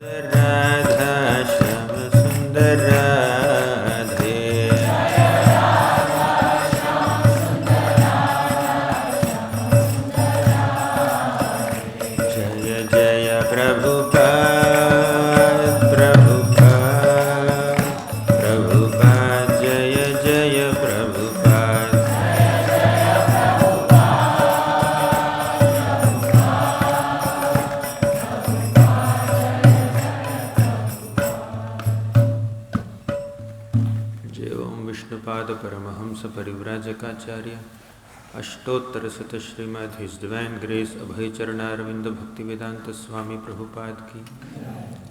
राधा श्याम सुंदर राधे। जय जय प्रभुपाद प्रभुपाद प्रभुपाद जय जय प्रभुपाद। विष्णुपाद परमहंस परिव्राजकाचार्य अष्टोत्तर शत श्रीमद हिज डिवाइन ग्रेस अभय चरणारविंद भक्ति वेदांत स्वामी प्रभुपाद की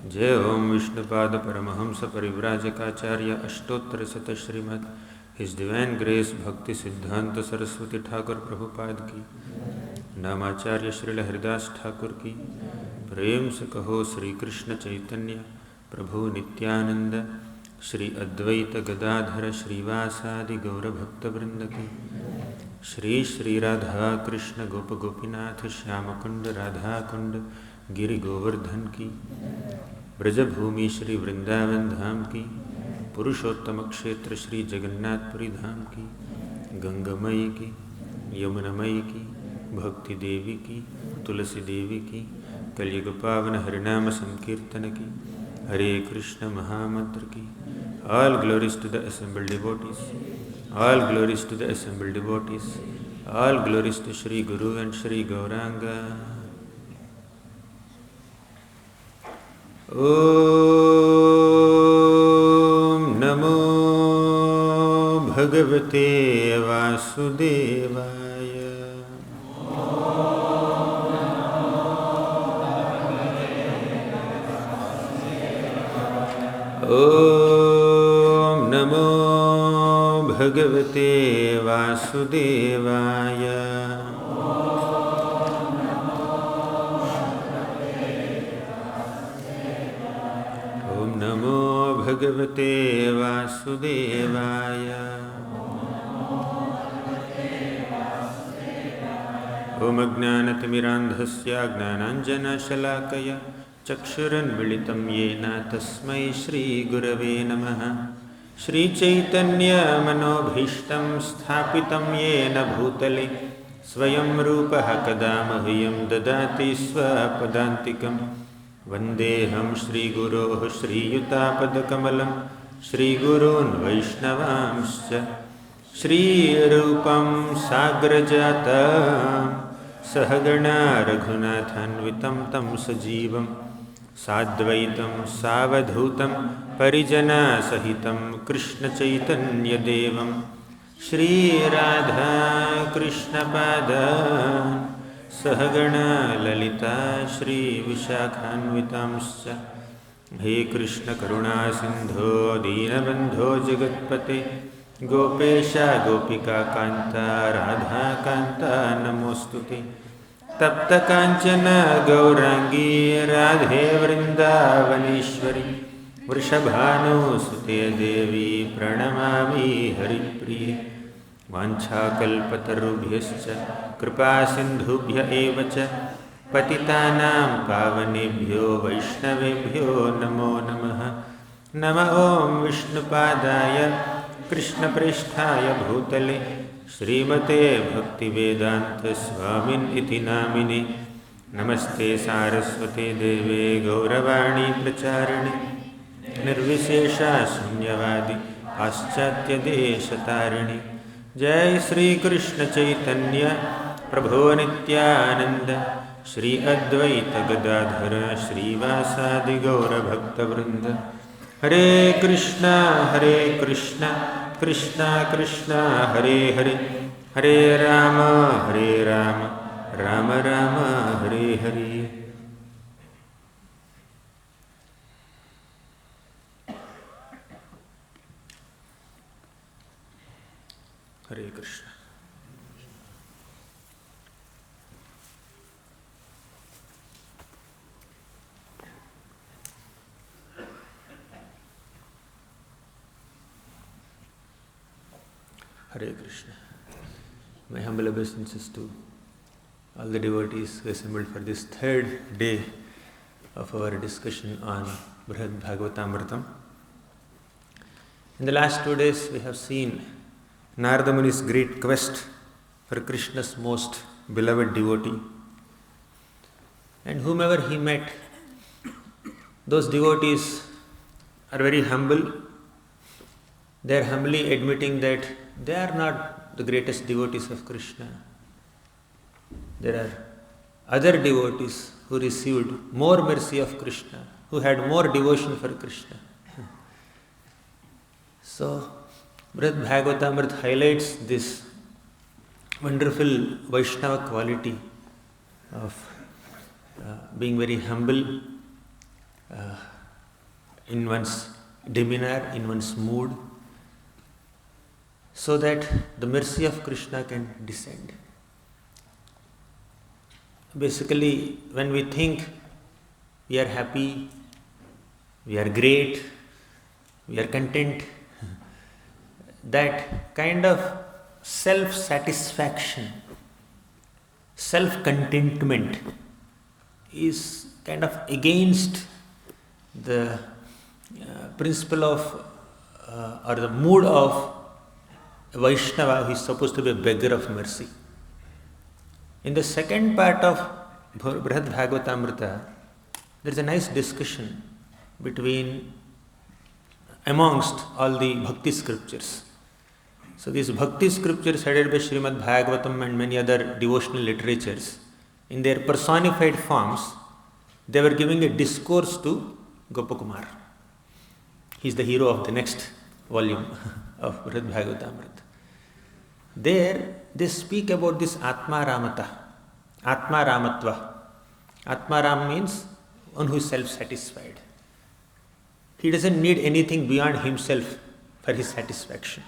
जय। ओम विष्णुपाद परमहंस परिव्राजकाचार्य अष्टोत्तर शत श्रीमद हिज डिवाइन ग्रेस भक्ति सिद्धांत सरस्वती ठाकुर प्रभुपाद की नामाचार्य श्रील हरिदास ठाकुर की। प्रेम से कहो श्री कृष्ण चैतन्य प्रभु नित्यानंद श्री अद्वैत गदाधर श्रीवासादि गौरभक्तवृंद की। श्री श्री राधा कृष्ण गोप गोपीनाथ श्यामकुंड राधा कुंड गिरि गोवर्धन की। ब्रजभूमि श्री वृंदावन धाम की। पुरुषोत्तम क्षेत्र श्री जगन्नाथपुरी धाम की। गंगामयी की, यमुनामयी की, भक्ति देवी की, तुलसी देवी की, कलयुग पावन हरिनाम संकीर्तन की, हरे कृष्ण महामंत्र की। All glories to the assembled devotees. All glories to the assembled devotees. All glories to Shri Guru and Shri Gauranga. Om Namo Bhagavate Vasudevaya. Om Namo Bhagavate Vasudevaya. Om Namo Bhagavate Vasudevaya. Om Ajnanatimirandhasya Gnananjanashalakaya चक्षुरुन्मिलितं येन तस्मै श्रीगुरवे नमः। श्रीचैतन्यमनोभीष्टं स्थापितं येन भूतले स्वयं रूपः कदा मह्यं ददाति स्वपदान्तिकं। वन्देऽहं श्रीगुरोः श्रीयुतापदकमलं श्रीगुरून् वैष्णवांश्च। श्रीरूपं साग्रजातं सहगणा रघुनाथान्वितं तं सजीवं साद्वैतं सावधूतं परिजनसहितं कृष्णचैतन्यदेवं श्रीराधा कृष्णपादान् सहगणा ललिता श्रीविशाखान्वितांश्च। हे कृष्ण करुणा सिन्धो दीनबन्धो जगत्पते गोपेश गोपिका कान्ता राधा कान्ता नमोस्तुते। तप्त कांचन गौरांगी राधे वृंदावनेश्वरी वृषभानुसुते देवी प्रणमामि हरिप्रिये। वाञ्छाकल्पतरुभ्यश्च कृपा सिन्धुभ्य एव च पतितानां पावनेभ्यो वैष्णवेभ्यो नमो नमः। नमः ओं विष्णुपादाय कृष्णप्रेष्ठाय भूतले श्रीमते भक्तिवेदांत स्वामिन् इति नामिने। नमस्ते सारस्वते देवे गौरवाणी प्रचारिणे निर्विशेषा शून्यवादी पाश्चात्यदेशतारिणे। जय श्री कृष्ण चैतन्य प्रभो नित्यानंद श्री अद्वैत गदाधर श्रीवासादि गौरभक्तवृंद। हरे कृष्णा कृष्णा कृष्णा हरे हरे हरे राम राम राम हरे हरे। हरे Krishna. Hare Krishna. My humble obeisances to all the devotees who assembled for this third day of our discussion on Brihat Bhagavatamrita. In the last 2 days, we have seen Narada Muni's great quest for Krishna's most beloved devotee. And whomever he met, those devotees are very humble. They are humbly admitting that they are not the greatest devotees of Krishna. There are other devotees who received more mercy of Krishna, who had more devotion for Krishna. So, Brihat Bhagavatamrita highlights this wonderful Vaishnava quality of being very humble in one's demeanor, in one's mood, so that the mercy of Krishna can descend. Basically, when we think we are happy, we are great, we are content, that kind of self-satisfaction, self-contentment is kind of against the principle of or the mood of a Vaishnava who is supposed to be a beggar of mercy. In the second part of Brihat Bhagavatamrita, there is a nice discussion amongst all the bhakti scriptures. So these bhakti scriptures headed by Srimad Bhagavatam and many other devotional literatures, in their personified forms, they were giving a discourse to Gopakumar. He is the hero of the next volume of Brihat Bhagavatamrita. There, they speak about this Atma Ramatva. Atma Ram means one who is self-satisfied. He doesn't need anything beyond himself for his satisfaction.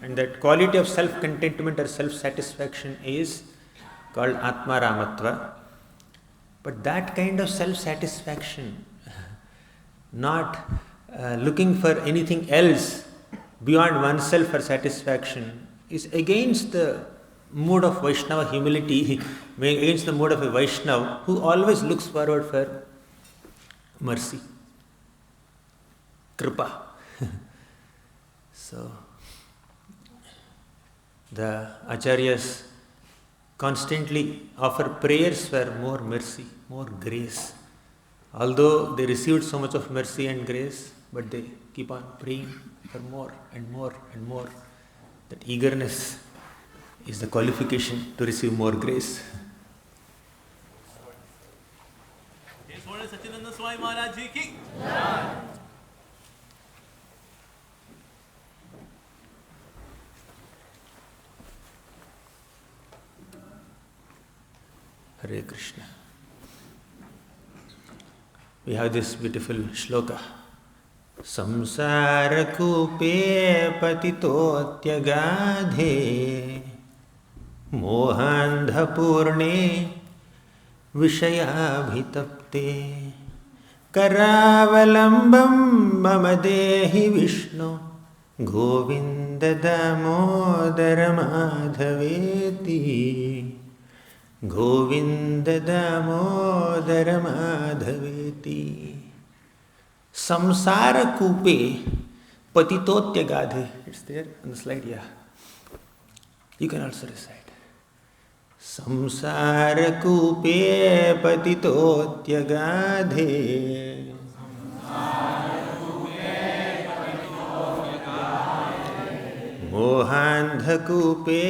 And that quality of self-contentment or self-satisfaction is called Atma Ramatva. But that kind of self-satisfaction, not looking for anything else beyond oneself for satisfaction, is against the mood of Vaishnava humility, against the mood of a Vaishnava who always looks forward for mercy, kripa. So, the Acharyas constantly offer prayers for more mercy, more grace. Although they received so much of mercy and grace, but they keep on praying for more and more and more. That eagerness is the qualification to receive more grace. Sacinandana Swami Maharaj Ji ki. Hare Krishna. We have this beautiful shloka. Samsarakupe patitotyagādhe mohandhapurne vishayabhitapte karavalambam mama dehi Vishnu Govinda damodara madhaveti Govinda damodara madhaveti. Samsara kupe patitotyagādhe. It's there on the slide, yeah. You can also recite. Samsara kupe patitotyagādhe mohandha kupe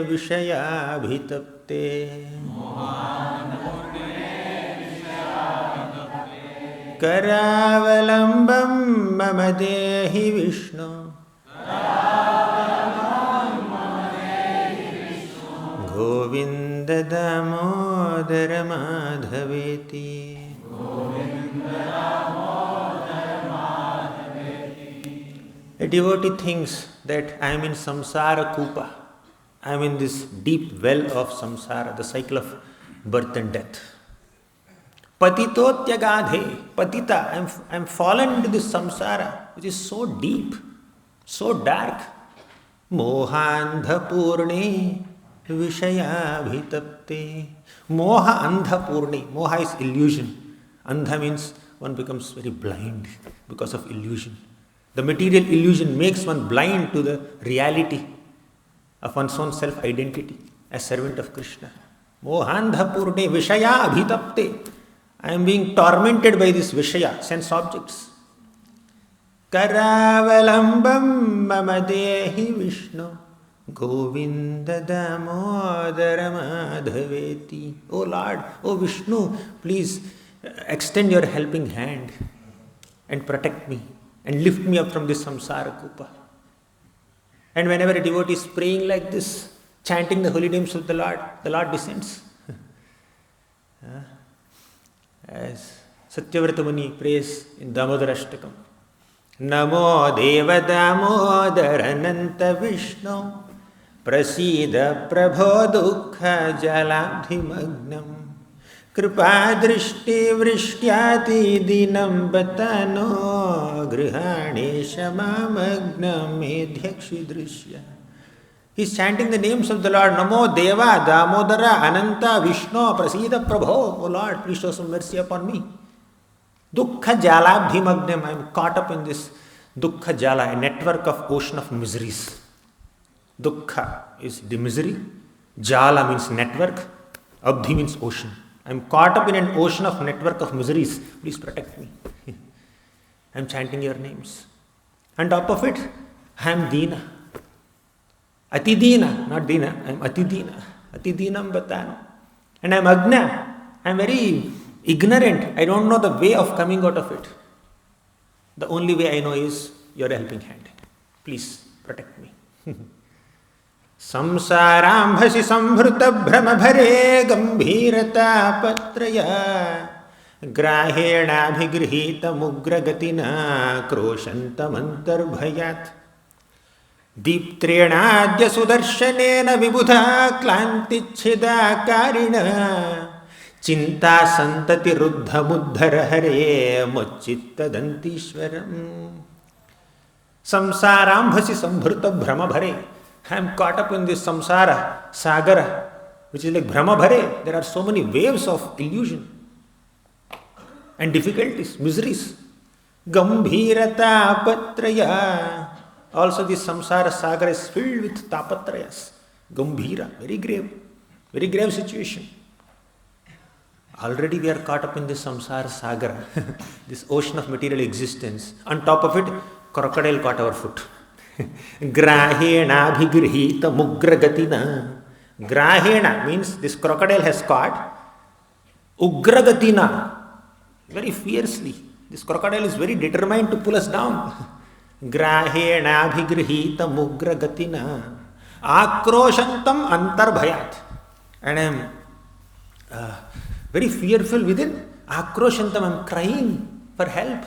vishayabhitapte Karavalambam mama dehi Vishnu Govinda damodara madhaveti. A devotee thinks that I am in samsara kupa. I am in this deep well of samsara, the cycle of birth and death. Patitotyagādhe, patita, I am fallen into this samsara, which is so deep, so dark. Mohandha purne vishayabhitapte. Moha andha purne. Moha is illusion. Andha means one becomes very blind because of illusion. The material illusion makes one blind to the reality of one's own self-identity as servant of Krishna. Mohandha purne vishaya abhitapte. I am being tormented by this vishaya, sense objects. Karavalambam mama dehi Vishnu Govinda damodara madhaveti. Oh Lord, oh Vishnu, please extend your helping hand and protect me and lift me up from this samsara kupa. And whenever a devotee is praying like this, chanting the holy names of the Lord descends. As Satyavrata Muni prays in Damodarashtakam, Namo Deva Damodarananta Vishnu Prasida Prabho Dukha Jalabhimagnam Kripa Drishti Vrishtyati Dinam Batano Grihane Shamamagnam Medhyakshi Drishya. He is chanting the names of the Lord. Namo Deva Damodara Ananta Vishnu Prasida Prabho. Oh Lord, please show some mercy upon me. Dukkha Jalabhimagnam. I am caught up in this Dukkha Jala, a network of ocean of miseries. Dukkha is the misery. Jala means network. Abdhi means ocean. I am caught up in an ocean of network of miseries. Please protect me. I am chanting your names. On top of it, I am Dina. Ati Dina, not Dina. I am Ati Dina. Ati Dinam Batano. And I am Agna. I am very ignorant. I don't know the way of coming out of it. The only way I know is your helping hand. Please protect me. Samsarambhasi sambhrita brahmabhare gambhirata patraya grahena bhigrihita mugragatina kroshantam antarbhayat diptrenadya sudarshanena vibudha klantichhida karina Chinta santati ruddha muddhara hare mochitta dantishwaram. Samsarambhasi sambhrita brahmabhare. I am caught up in this samsara, sagara, which is like brahmabhare. There are so many waves of illusion and difficulties, miseries. Gambhirata patraya. Also this samsara sagar is filled with tapatrayas. Gambhira, very grave situation. Already we are caught up in this samsara sagar, this ocean of material existence. On top of it, crocodile caught our foot. Grahena bhigrihita mugragatina. Grahena means this crocodile has caught. Ugragatina, very fiercely. This crocodile is very determined to pull us down. Grahena bhigrihita mugragatina. Akroshantam antarbhayat. And I am very fearful within. Akroshantam, I am crying for help.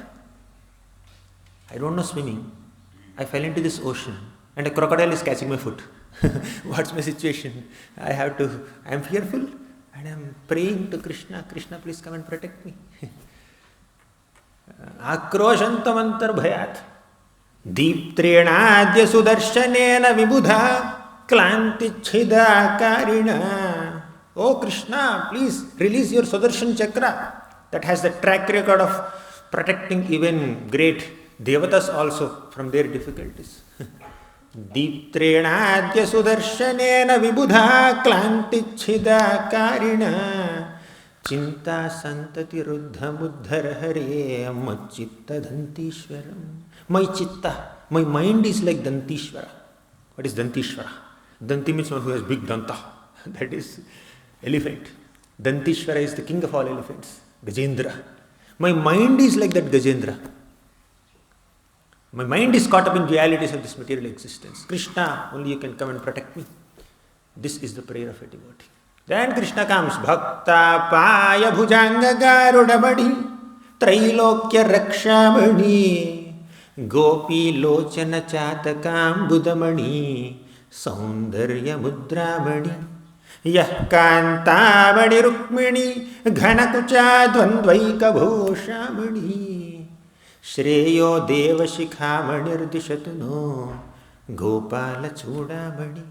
I don't know swimming. I fell into this ocean and a crocodile is catching my foot. What's my situation? I am fearful and I am praying to Krishna. Krishna, please come and protect me. Akroshantam antarbhayat. Deeptrenadya sudarshanena vibudha klantichhida karina. Oh Krishna, please release your Sudarshan Chakra that has the track record of protecting even great Devatas also from their difficulties. Deeptrenadya sudarshanena vibudha klantichhida karina Chinta santati ruddha muddhara hare machitta dantishwaram. My chitta, my mind is like Dantishwara. What is Dantishwara? Danti means one who has big danta. That is elephant. Dantishwara is the king of all elephants. Gajendra. My mind is like that Gajendra. My mind is caught up in realities of this material existence. Krishna, only you can come and protect me. This is the prayer of a devotee. Then Krishna comes. Bhakta paya bhujanga garudamani trailokya rakshamani gopi lochana chatakam budamani saundarya mudramani yah kantamani rukmini ghanakucha dvandvaika bhoshamani Shreyo deva shikhamani rdishatu no gopala chudamani.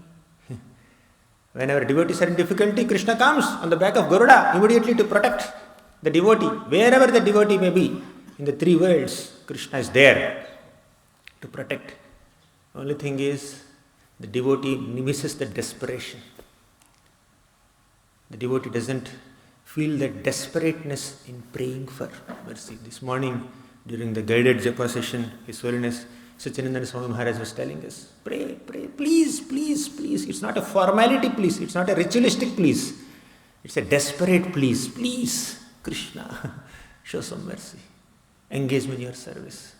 Whenever devotees are in difficulty, Krishna comes on the back of Garuda immediately to protect The devotee, wherever the devotee may be, in the three worlds, Krishna is there to protect. Only thing is, the devotee misses the desperation. The devotee doesn't feel that desperateness in praying for mercy. This morning, during the guided japa session, His Holiness Sacinandana Swami Maharaj was telling us, pray, please, please, please. It's not a formality please, it's not a ritualistic please. It's a desperate please, please, Krishna, show some mercy. Engage me in your service.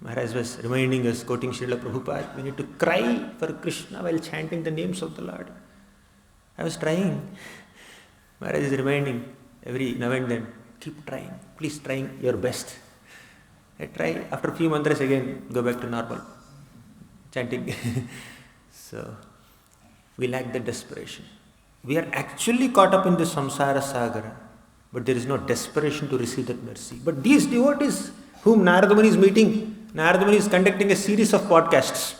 Maharaj was reminding us, quoting Srila Prabhupada, we need to cry for Krishna while chanting the names of the Lord. I was trying. Maharaj is reminding every now and then, keep trying, please trying your best. I try, after a few mantras again, go back to normal, chanting. So, we lack the desperation. We are actually caught up in the samsara sagara, but there is no desperation to receive that mercy. But these devotees whom Narada Muni is meeting, Narada Muni is conducting a series of podcasts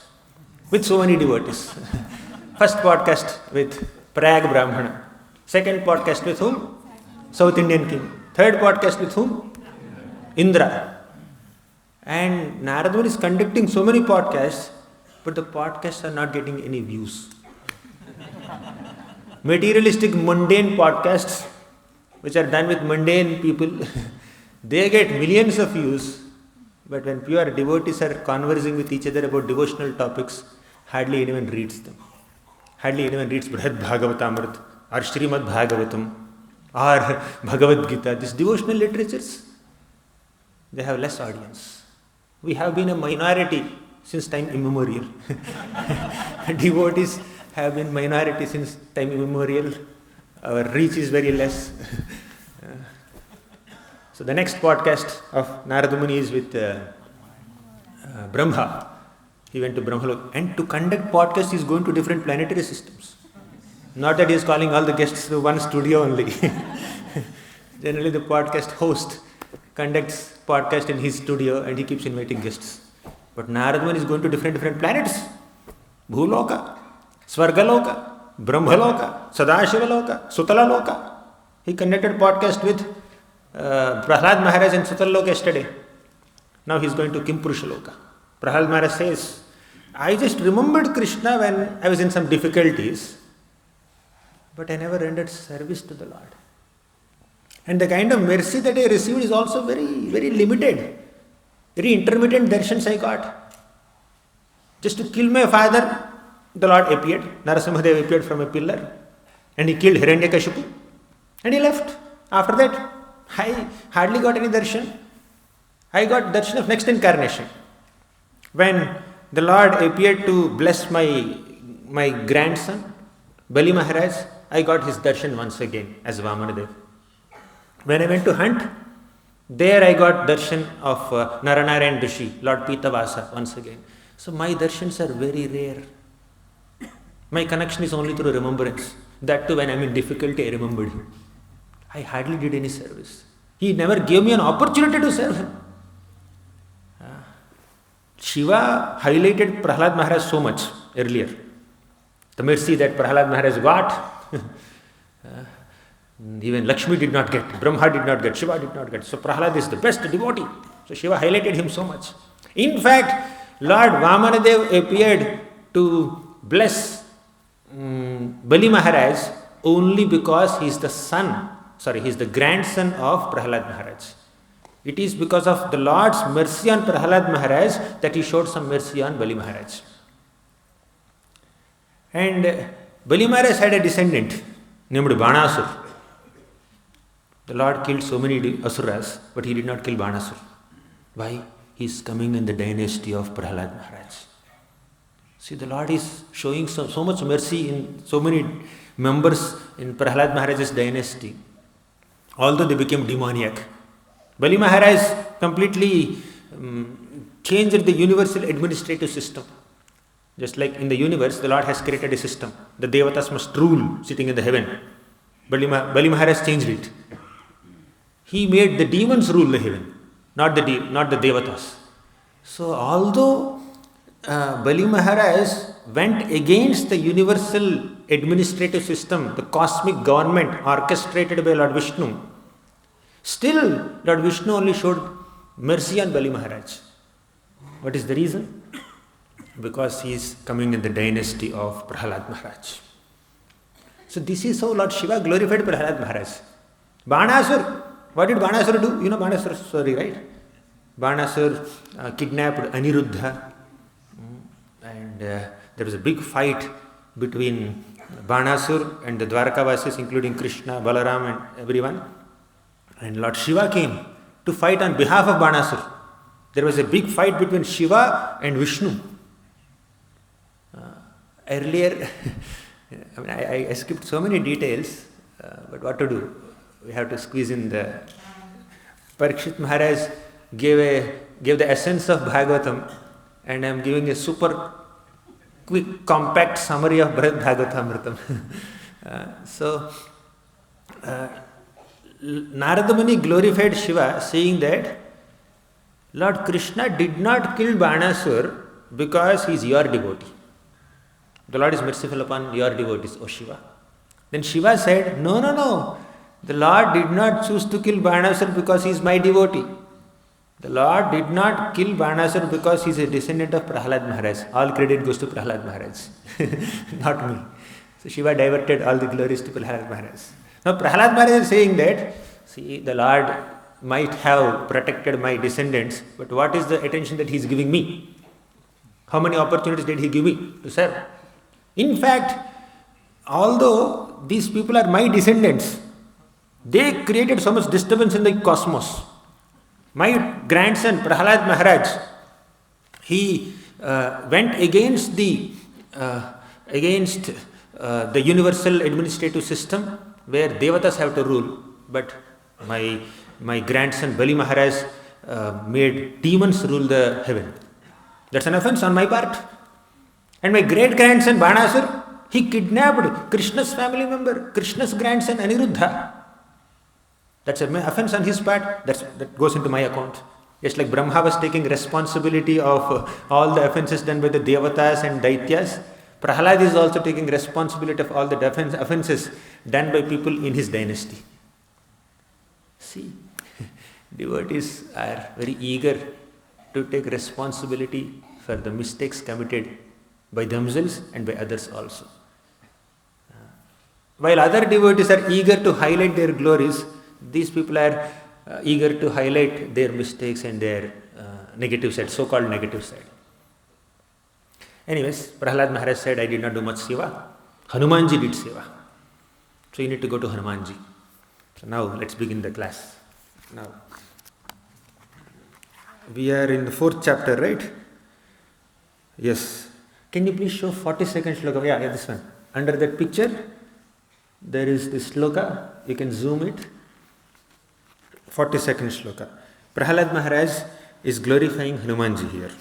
with so many devotees. First podcast with Prayag Brahmana. Second podcast with whom? South Indian king. Third podcast with whom? Indra. And Narada Muni is conducting so many podcasts, but the podcasts are not getting any views. Materialistic, mundane podcasts, which are done with mundane people, they get millions of views, but when pure devotees are conversing with each other about devotional topics, hardly anyone reads them. Hardly anyone reads Brihat Bhagavatamrita or Srimad Bhagavatam or Bhagavad Gita. These devotional literatures, they have less audience. We have been a minority since time immemorial. Devotees have been minority since time immemorial. Our reach is very less. So the next podcast of Narada Muni is with Brahma. He went to Brahmalok. And to conduct podcasts, he is going to different planetary systems. Not that he is calling all the guests to one studio only. Generally the podcast host conducts podcast in his studio and he keeps inviting guests. But Narada Muni is going to different planets. Bhuloka, Svargaloka, Brahmaloka, Sadashivaloka, Sutalaloka. He conducted podcast with Prahlad Maharaj in Sutalaloka yesterday. Now he is going to Kimpurushaloka. Prahlad Maharaj says, I just remembered Krishna when I was in some difficulties, but I never rendered service to the Lord. And the kind of mercy that I received is also very, very limited. Very intermittent darshans I got. Just to kill my father, the Lord appeared. Narasimhadev appeared from a pillar and he killed Hiranyakashipu and he left. After that, I hardly got any darshan. I got darshan of next incarnation. When the Lord appeared to bless my grandson, Bali Maharaj, I got his darshan once again as Vamanadev. When I went to hunt, there I got darshan of Naranarayan Rishi, Lord Pitavasa once again. So my darshans are very rare. My connection is only through remembrance. That too when I am in difficulty, I remembered him. I hardly did any service. He never gave me an opportunity to serve him. Shiva highlighted Prahlad Maharaj so much earlier. The mercy that Prahlad Maharaj got, even Lakshmi did not get, Brahma did not get, Shiva did not get. So Prahlad is the best devotee. So Shiva highlighted him so much. In fact, Lord Vamanadev appeared to bless Bali Maharaj only because he is the grandson of Prahlad Maharaj. It is because of the Lord's mercy on Prahlad Maharaj that he showed some mercy on Bali Maharaj. And Bali Maharaj had a descendant named Banasur. The Lord killed so many asuras, but he did not kill Banasur. Why? He is coming in the dynasty of Prahlad Maharaj. See, the Lord is showing so much mercy in so many members in Prahlad Maharaj's dynasty, although they became demoniac. Bali Maharaj completely changed the universal administrative system. Just like in the universe, the Lord has created a system. The Devatas must rule sitting in the heaven. Bali Maharaj changed it. He made the demons rule the heaven, not the Devatas. So although Bali Maharaj went against the universal administrative system, the cosmic government orchestrated by Lord Vishnu, Still, Lord Vishnu only showed mercy on Bali Maharaj. What is the reason? Because he is coming in the dynasty of Prahalad Maharaj. So this is how Lord Shiva glorified Prahalad Maharaj. Banasur, what did Banasur do? You know Banasur story, right? Banasur kidnapped Aniruddha, and there was a big fight between Banasur and the Dwarkavasis, including Krishna, Balaram and everyone. And Lord Shiva came to fight on behalf of Banasur. There was a big fight between Shiva and Vishnu. Earlier, I skipped so many details, but what to do? We have to squeeze in the... Parikshit Maharaj gave the essence of Bhagavatam, and I am giving a super quick, compact summary of Bhagavatamrita. Narada Muni glorified Shiva, saying that Lord Krishna did not kill Banasur because he is your devotee. The Lord is merciful upon your devotees, O Shiva. Then Shiva said, no. The Lord did not choose to kill Banasur because he is my devotee. The Lord did not kill Banasur because he is a descendant of Prahalad Maharaj. All credit goes to Prahalad Maharaj, not me. So Shiva diverted all the glories to Prahalad Maharaj. Now Prahalad Maharaj is saying that, see, the Lord might have protected my descendants, but what is the attention that he is giving me? How many opportunities did he give me to serve? In fact, although these people are my descendants, they created so much disturbance in the cosmos. My grandson Prahalad Maharaj, he went against the universal administrative system where devatas have to rule, but my grandson Bali Maharaj made demons rule the heaven. That's an offense on my part. And my great-grandson Banasur, he kidnapped Krishna's family member, Krishna's grandson Aniruddha. That's an offense on his part. That goes into my account. Just like Brahma was taking responsibility of all the offenses done by the devatas and daityas, Prahalad is also taking responsibility of all the offenses done by people in his dynasty. See, devotees are very eager to take responsibility for the mistakes committed by themselves and by others also. While other devotees are eager to highlight their glories, these people are eager to highlight their mistakes and their negative side, so-called negative side. Anyways, Prahalad Maharaj said, I did not do much seva. Hanumanji did seva. So you need to go to Hanumanji. So now let's begin the class. Now, we are in the 4th chapter, right? Yes. Can you please show 42nd shloka? Yeah, this one. Under that picture, there is this shloka. You can zoom it. 42nd shloka. Prahalad Maharaj is glorifying Hanumanji here.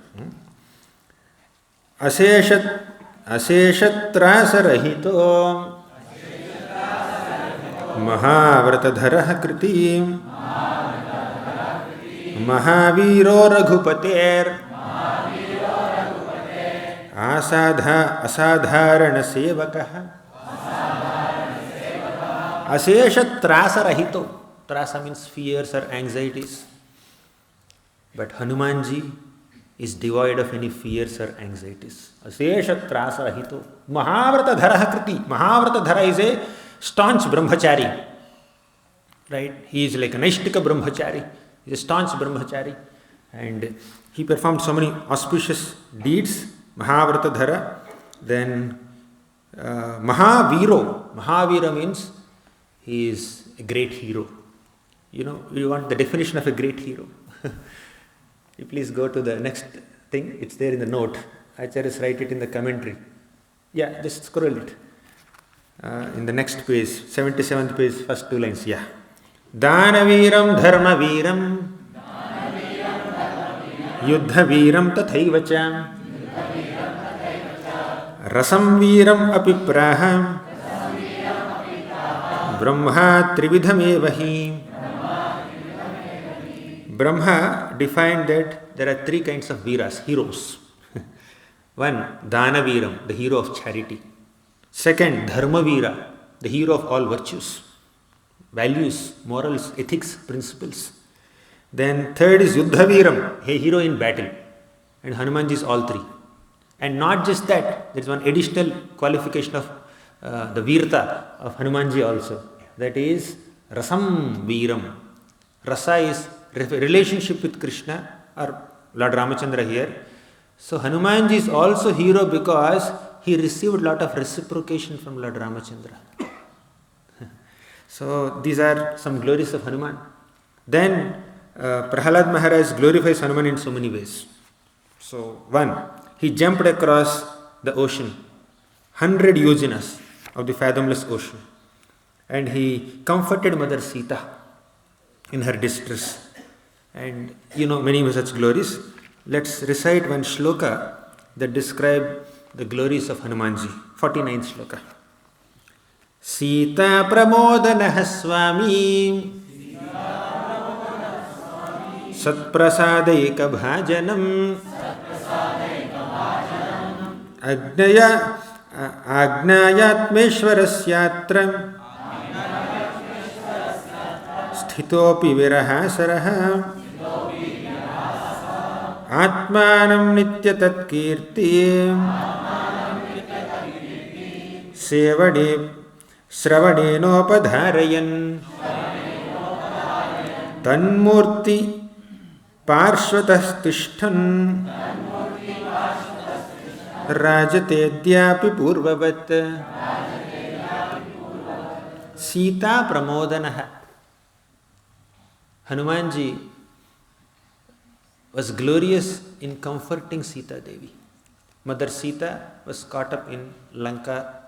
Aseshatrasarahito Mahavratadharah kritim Mahaviro Raghupater Asadharana Sevakah Aseshatrasarahito. Trasa means fears or anxieties. But Hanumanji is devoid of any fears or anxieties. Asesha trasa rahito. Mahavrata dhara kriti. Mahavrata dhara is a staunch brahmachari. Right? He is like a Naishtika brahmachari. He is a staunch brahmachari. And he performed so many auspicious deeds. Mahavrata dhara. Then Mahaviro. Mahavira means he is a great hero. You know, you want the definition of a great hero. You please go to the next thing. It's there in the note. Acharyas write it in the commentary. Yeah, just scroll it. In the next page, 77th page, first 2 lines. Yeah. Danaviram dharmaviram yuddhaviram tathaivacha rasam viram apipraham brahma trividhamevahi. Brahma defined that there are 3 kinds of veeras, heroes. One, Danaviram, the hero of charity. Second, Dharmavira, the hero of all virtues. values, morals, ethics, principles. Then third is Yuddhaviram, a hero in battle. And Hanumanji is all three. And not just that, there is one additional qualification of the Virta of Hanumanji also. That is Rasam Viram. Rasa is relationship with Krishna or Lord Ramachandra here. So Hanumanji is also hero because he received a lot of reciprocation from Lord Ramachandra. So these are some glories of Hanuman. Then Prahalad Maharaj glorifies Hanuman in so many ways. So one, he jumped across the ocean, 100 yojanas of the fathomless ocean, and he comforted Mother Sita in her distress. And many such glories. Let's recite one shloka that describe the glories of Hanumanji. 49th shloka. Sita pramodanaha swami satprasadaika bhajanam Agnayatmeshwarasyatra Sthitopi virahasaraha Atmanam nitya tatkirti Sevade Sravanenopadharayan Tanmurti Parshvatastishtan Rajatedyapi Purvavat. Sita Pramodanaha. Hanumanji was glorious in comforting Sita Devi. Mother Sita was caught up in Lanka,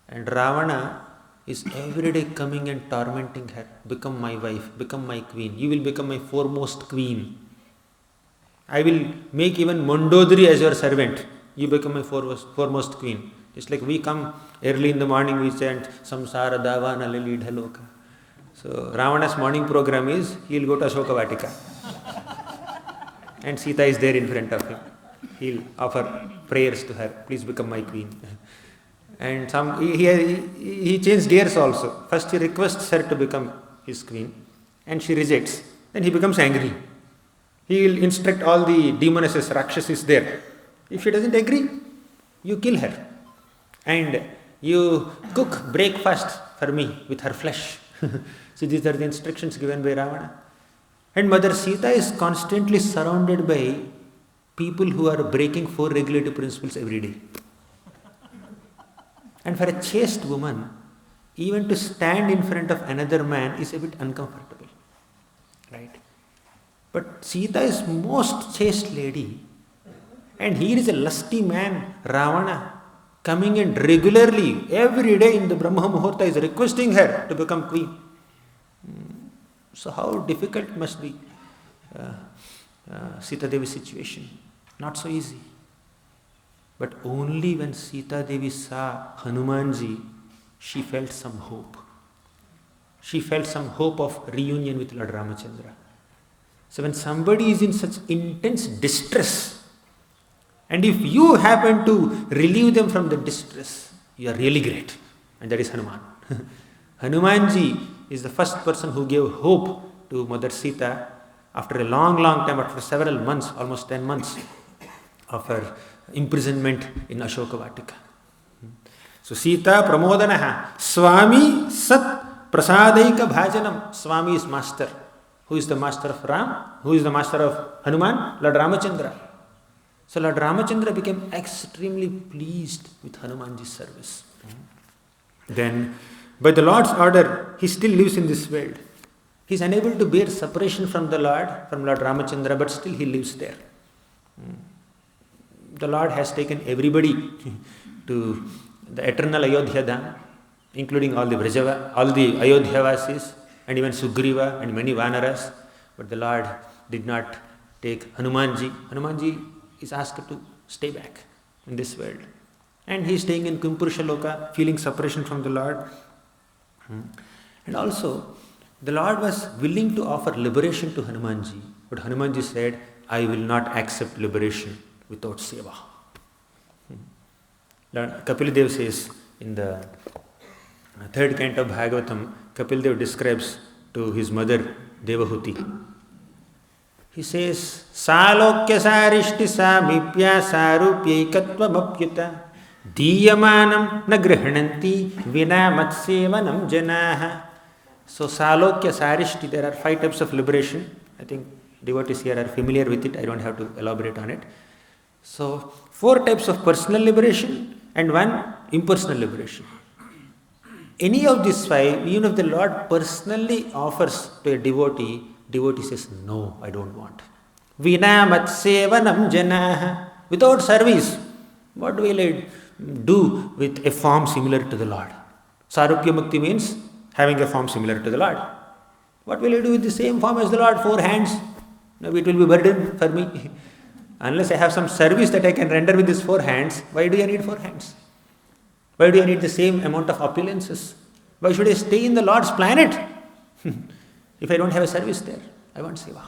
and Ravana is every day coming and tormenting her. Become my wife, become my queen. You will become my foremost queen. I will make even Mondodri as your servant. You become my foremost queen. Just like we come early in the morning, we chant Samsara Davana Lilidha Loka. So Ravana's morning program is he'll go to Ashoka Vatika. And Sita is there in front of him. He'll offer prayers to her. Please become my queen. And he changed gears also. First he requests her to become his queen. And she rejects. Then he becomes angry. He will instruct all the demonesses, Rakshasis there. If she doesn't agree, you kill her. And you cook breakfast for me with her flesh. So these are the instructions given by Ravana. And Mother Sita is constantly surrounded by people who are breaking 4 regulative principles every day. And for a chaste woman, even to stand in front of another man is a bit uncomfortable. Right? But Sita is most chaste lady. And here is a lusty man, Ravana, coming in regularly, every day in the Brahma Muhurta is requesting her to become queen. So how difficult must be Sita Devi's situation? Not so easy. But only when Sita Devi saw Hanumanji, she felt some hope. She felt some hope of reunion with Lord Ramachandra. So when somebody is in such intense distress, and if you happen to relieve them from the distress, you are really great. And that is Hanuman. Hanumanji is the first person who gave hope to Mother Sita after a long time, after several months, almost 10 months of her imprisonment in Ashoka Vatika. So Sita Pramodanaha. Swami Sat Prasadaika Bhajanam. Swami is master. Who is the master of Ram? Who is the master of Hanuman? Lord Ramachandra. So Lord Ramachandra became extremely pleased with Hanumanji's service. Then, by the Lord's order, he still lives in this world. He is unable to bear separation from the Lord, from Lord Ramachandra, but still he lives there. The Lord has taken everybody to the eternal Ayodhya Dham, including all the Ayodhyavasis, and even Sugriva and many Vanaras. But the Lord did not take Hanumanji. Hanumanji is asked to stay back in this world. And he is staying in Kimpurusha Loka, feeling separation from the Lord. And also, the Lord was willing to offer liberation to Hanumanji. But Hanumanji said, I will not accept liberation without seva. Kapila Dev says in the 3rd canto of Bhagavatam, Kapil Dev describes to his mother Devahuti. He says, Salokya sarishti samipya sarupyaikatvam Diyamanam na grihananti vina matsevanam janaha. So Salokya sarishti, there are 5 types of liberation. I think devotees here are familiar with it. I don't have to elaborate on it. So 4 types of personal liberation and 1 impersonal liberation. Any of these 5, even if the Lord personally offers to a devotee says, no, I don't want. Vina matsevanam janaha. Without service, what will I do with a form similar to the Lord? Sarupya Mukti means having a form similar to the Lord. What will I do with the same form as the Lord? 4 hands. No, it will be burden for me. Unless I have some service that I can render with these 4 hands, why do I need 4 hands? Why do I need the same amount of opulences? Why should I stay in the Lord's planet? If I don't have a service there, I want seva.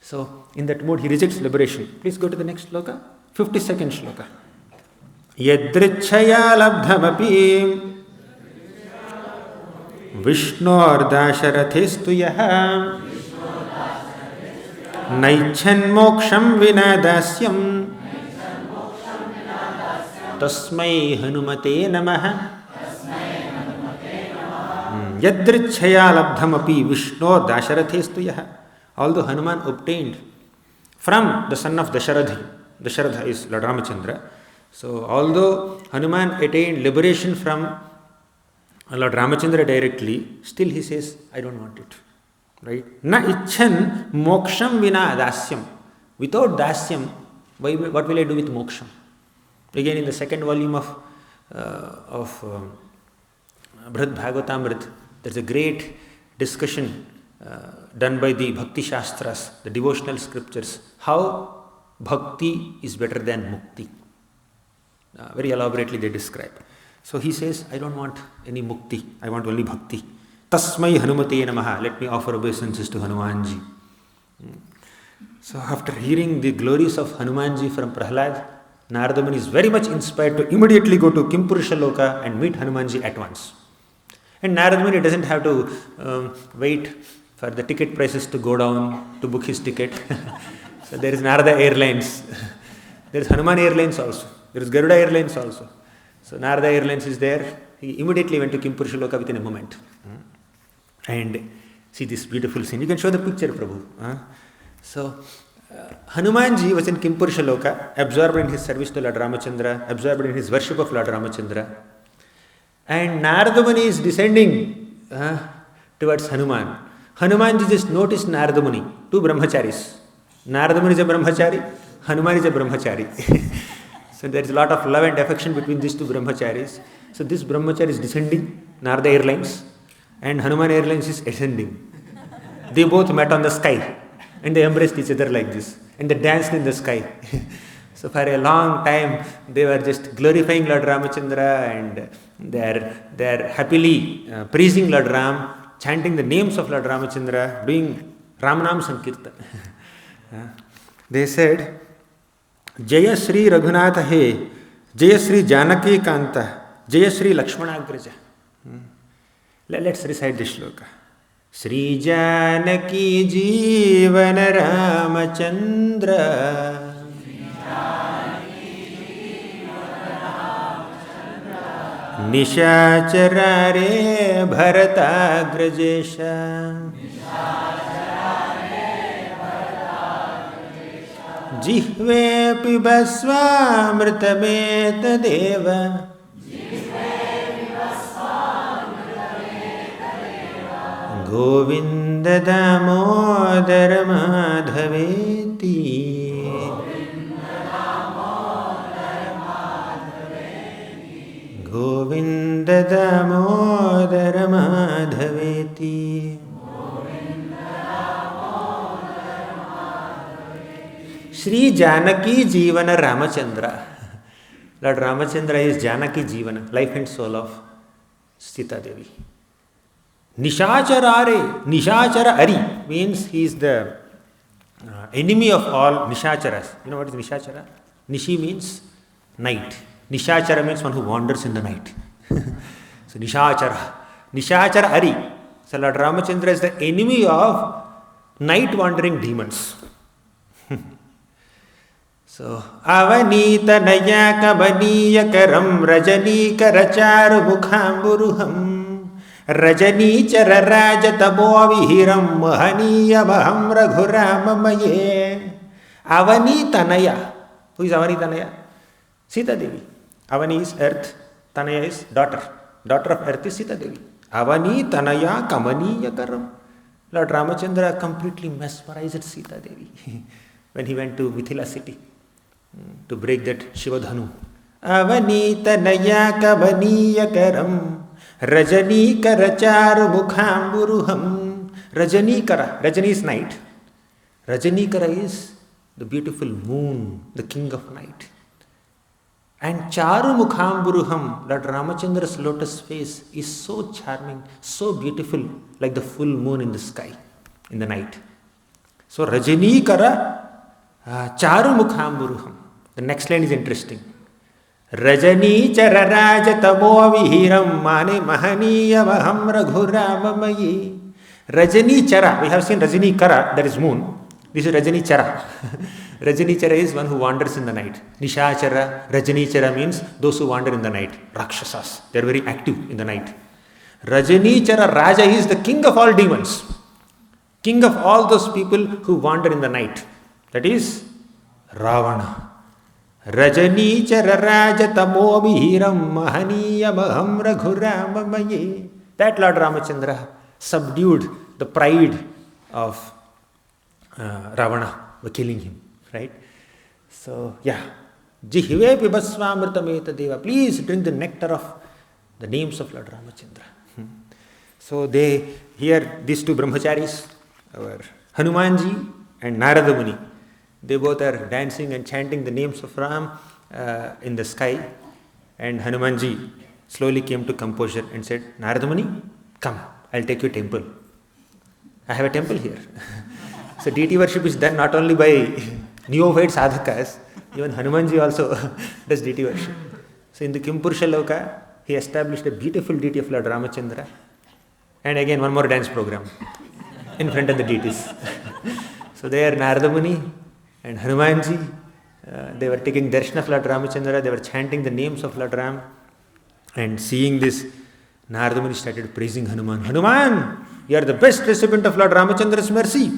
So, in that mood, he rejects liberation. Please go to the next shloka. 52nd shloka. Yadrichaya labdhamapi Vishnordasharathestu yaha Naichan moksham vinadasyam Tasmai Hanumate namaha. Yadrichaya labdhamapi Vishnordasharathestu yaha. Although Hanuman obtained from the son of Dasharatha is Lord Ramachandra. So, although Hanuman attained liberation from Lord Ramachandra directly, still he says, I don't want it. Right? Na icchan moksham vina dasyam. Without dasyam, what will I do with moksham? Again, in the 2nd volume of Brihat Bhagavatamrita, there's a great discussion done by the Bhakti Shastras, the devotional scriptures, how Bhakti is better than Mukti. Very elaborately they describe. So he says, I don't want any Mukti, I want only Bhakti. Tasmai Hanumate namaha, let me offer obeisances to Hanumanji. So after hearing the glories of Hanumanji from Prahlad, Narada Muni is very much inspired to immediately go to Kimpurusha Loka and meet Hanumanji at once. And Narada Muni doesn't have to wait for the ticket prices to go down to book his ticket. So there is Narada Airlines. There is Hanuman Airlines also. There is Garuda Airlines also. So Narada Airlines is there. He immediately went to Kimpurusha Loka within a moment. And see this beautiful scene. You can show the picture, Prabhu. So Hanumanji was in Kimpurusha Loka, absorbed in his service to Lord Ramachandra, absorbed in his worship of Lord Ramachandra. And Narada Muni is descending towards Hanuman. Hanumanji just noticed Narada Muni, 2 brahmacharis. Narada Muni is a brahmachari, Hanuman is a brahmachari. So there is a lot of love and affection between these 2 brahmacharis. So this brahmachari is descending, Narada Airlines, and Hanuman Airlines is ascending. They both met on the sky and they embraced each other like this and they danced in the sky. So for a long time they were just glorifying Lord Ramachandra and they are happily praising Lord Ram, chanting the names of Lord Ramachandra, doing Ramanam Sankirtan. They said, Jaya Sri Raghunatha He, Jaya Sri Janaki Kanta, Jaya Sri Lakshmanagraja. Let's recite this shloka. Sri Janaki Jeevana Ramachandra Nishacharare Bharatagrajesha Jihve pibasva mritameta deva Govinda Damodara Madhaveti Govinda Damodara Madhaveti. Sri Janaki Jeevana Ramachandra. Lord Ramachandra is Janaki Jeevana, life and soul of Sita Devi. Nishacharare, Nishachara Ari means he is the enemy of all Nishacharas. You know what is Nishachara? Nishi means night. Nishachara means one who wanders in the night. So Nishachara, Nishachara Ari. So Lord Ramachandra is the enemy of night wandering demons. So, Avanita Nayaka Baniyakaram Rajanikaracharu Mukhamburuham Rajanichara Rajatabovihiram Mahaniyamaham Raghuramamaye. Avanitanaya. Who is Avanitanaya? Sita Devi. Avani is earth, Tanaya is daughter. Daughter of earth is Sita Devi. Avanitanaya Kamaniyakaram. Lord Ramachandra completely mesmerized Sita Devi when he went to Mithila city to break that Shivadhanu. Avanitanaya Kamaniyakaram Rajanikaracharu Mukhamburuham. Rajanikara. Rajani is night. Rajanikara is the beautiful moon, the king of night. And Charu Mukhamburuham, Lord Ramachandra's lotus face is so charming, so beautiful, like the full moon in the sky, in the night. So Rajanikara Charu Mukhamburuham. The next line is interesting. Rajani Chararaja Tamo Vihiram Mane Mahaniya Maham Raghuramamayi. Rajani Chara. We have seen Rajani Kara, that is moon. This is Rajani Chara. Rajani Chara is one who wanders in the night. Nishachara, Rajani Chara means those who wander in the night. Rakshasas. They are very active in the night. Rajani Chara Raja is the king of all demons. King of all those people who wander in the night. That is Ravana. Rajani Chara Raja Tamo Vihiram Mahaniya Maham Raghuramamaye. That Lord Ramachandra subdued the pride of Ravana by killing him, right? So, yeah. Jihve pibasvamritameta deva. Please drink the nectar of the names of Lord Ramachandra. So, here these two brahmacharis, our Hanumanji and Narada Muni, they both are dancing and chanting the names of Ram in the sky. And Hanumanji slowly came to composure and said, Narada Muni, come, I'll take you to temple. I have a temple here. So deity worship is done not only by neophyte sadhakas, even Hanumanji also does deity worship. So in the Kimpurusha Loka, he established a beautiful deity of Lord Ramachandra. And again, one more dance program in front of the deities. So there Narada Muni and Hanumanji, they were taking darshan of Lord Ramachandra, they were chanting the names of Lord Ram. And seeing this, Narada Muni started praising Hanuman. Hanuman, you are the best recipient of Lord Ramachandra's mercy.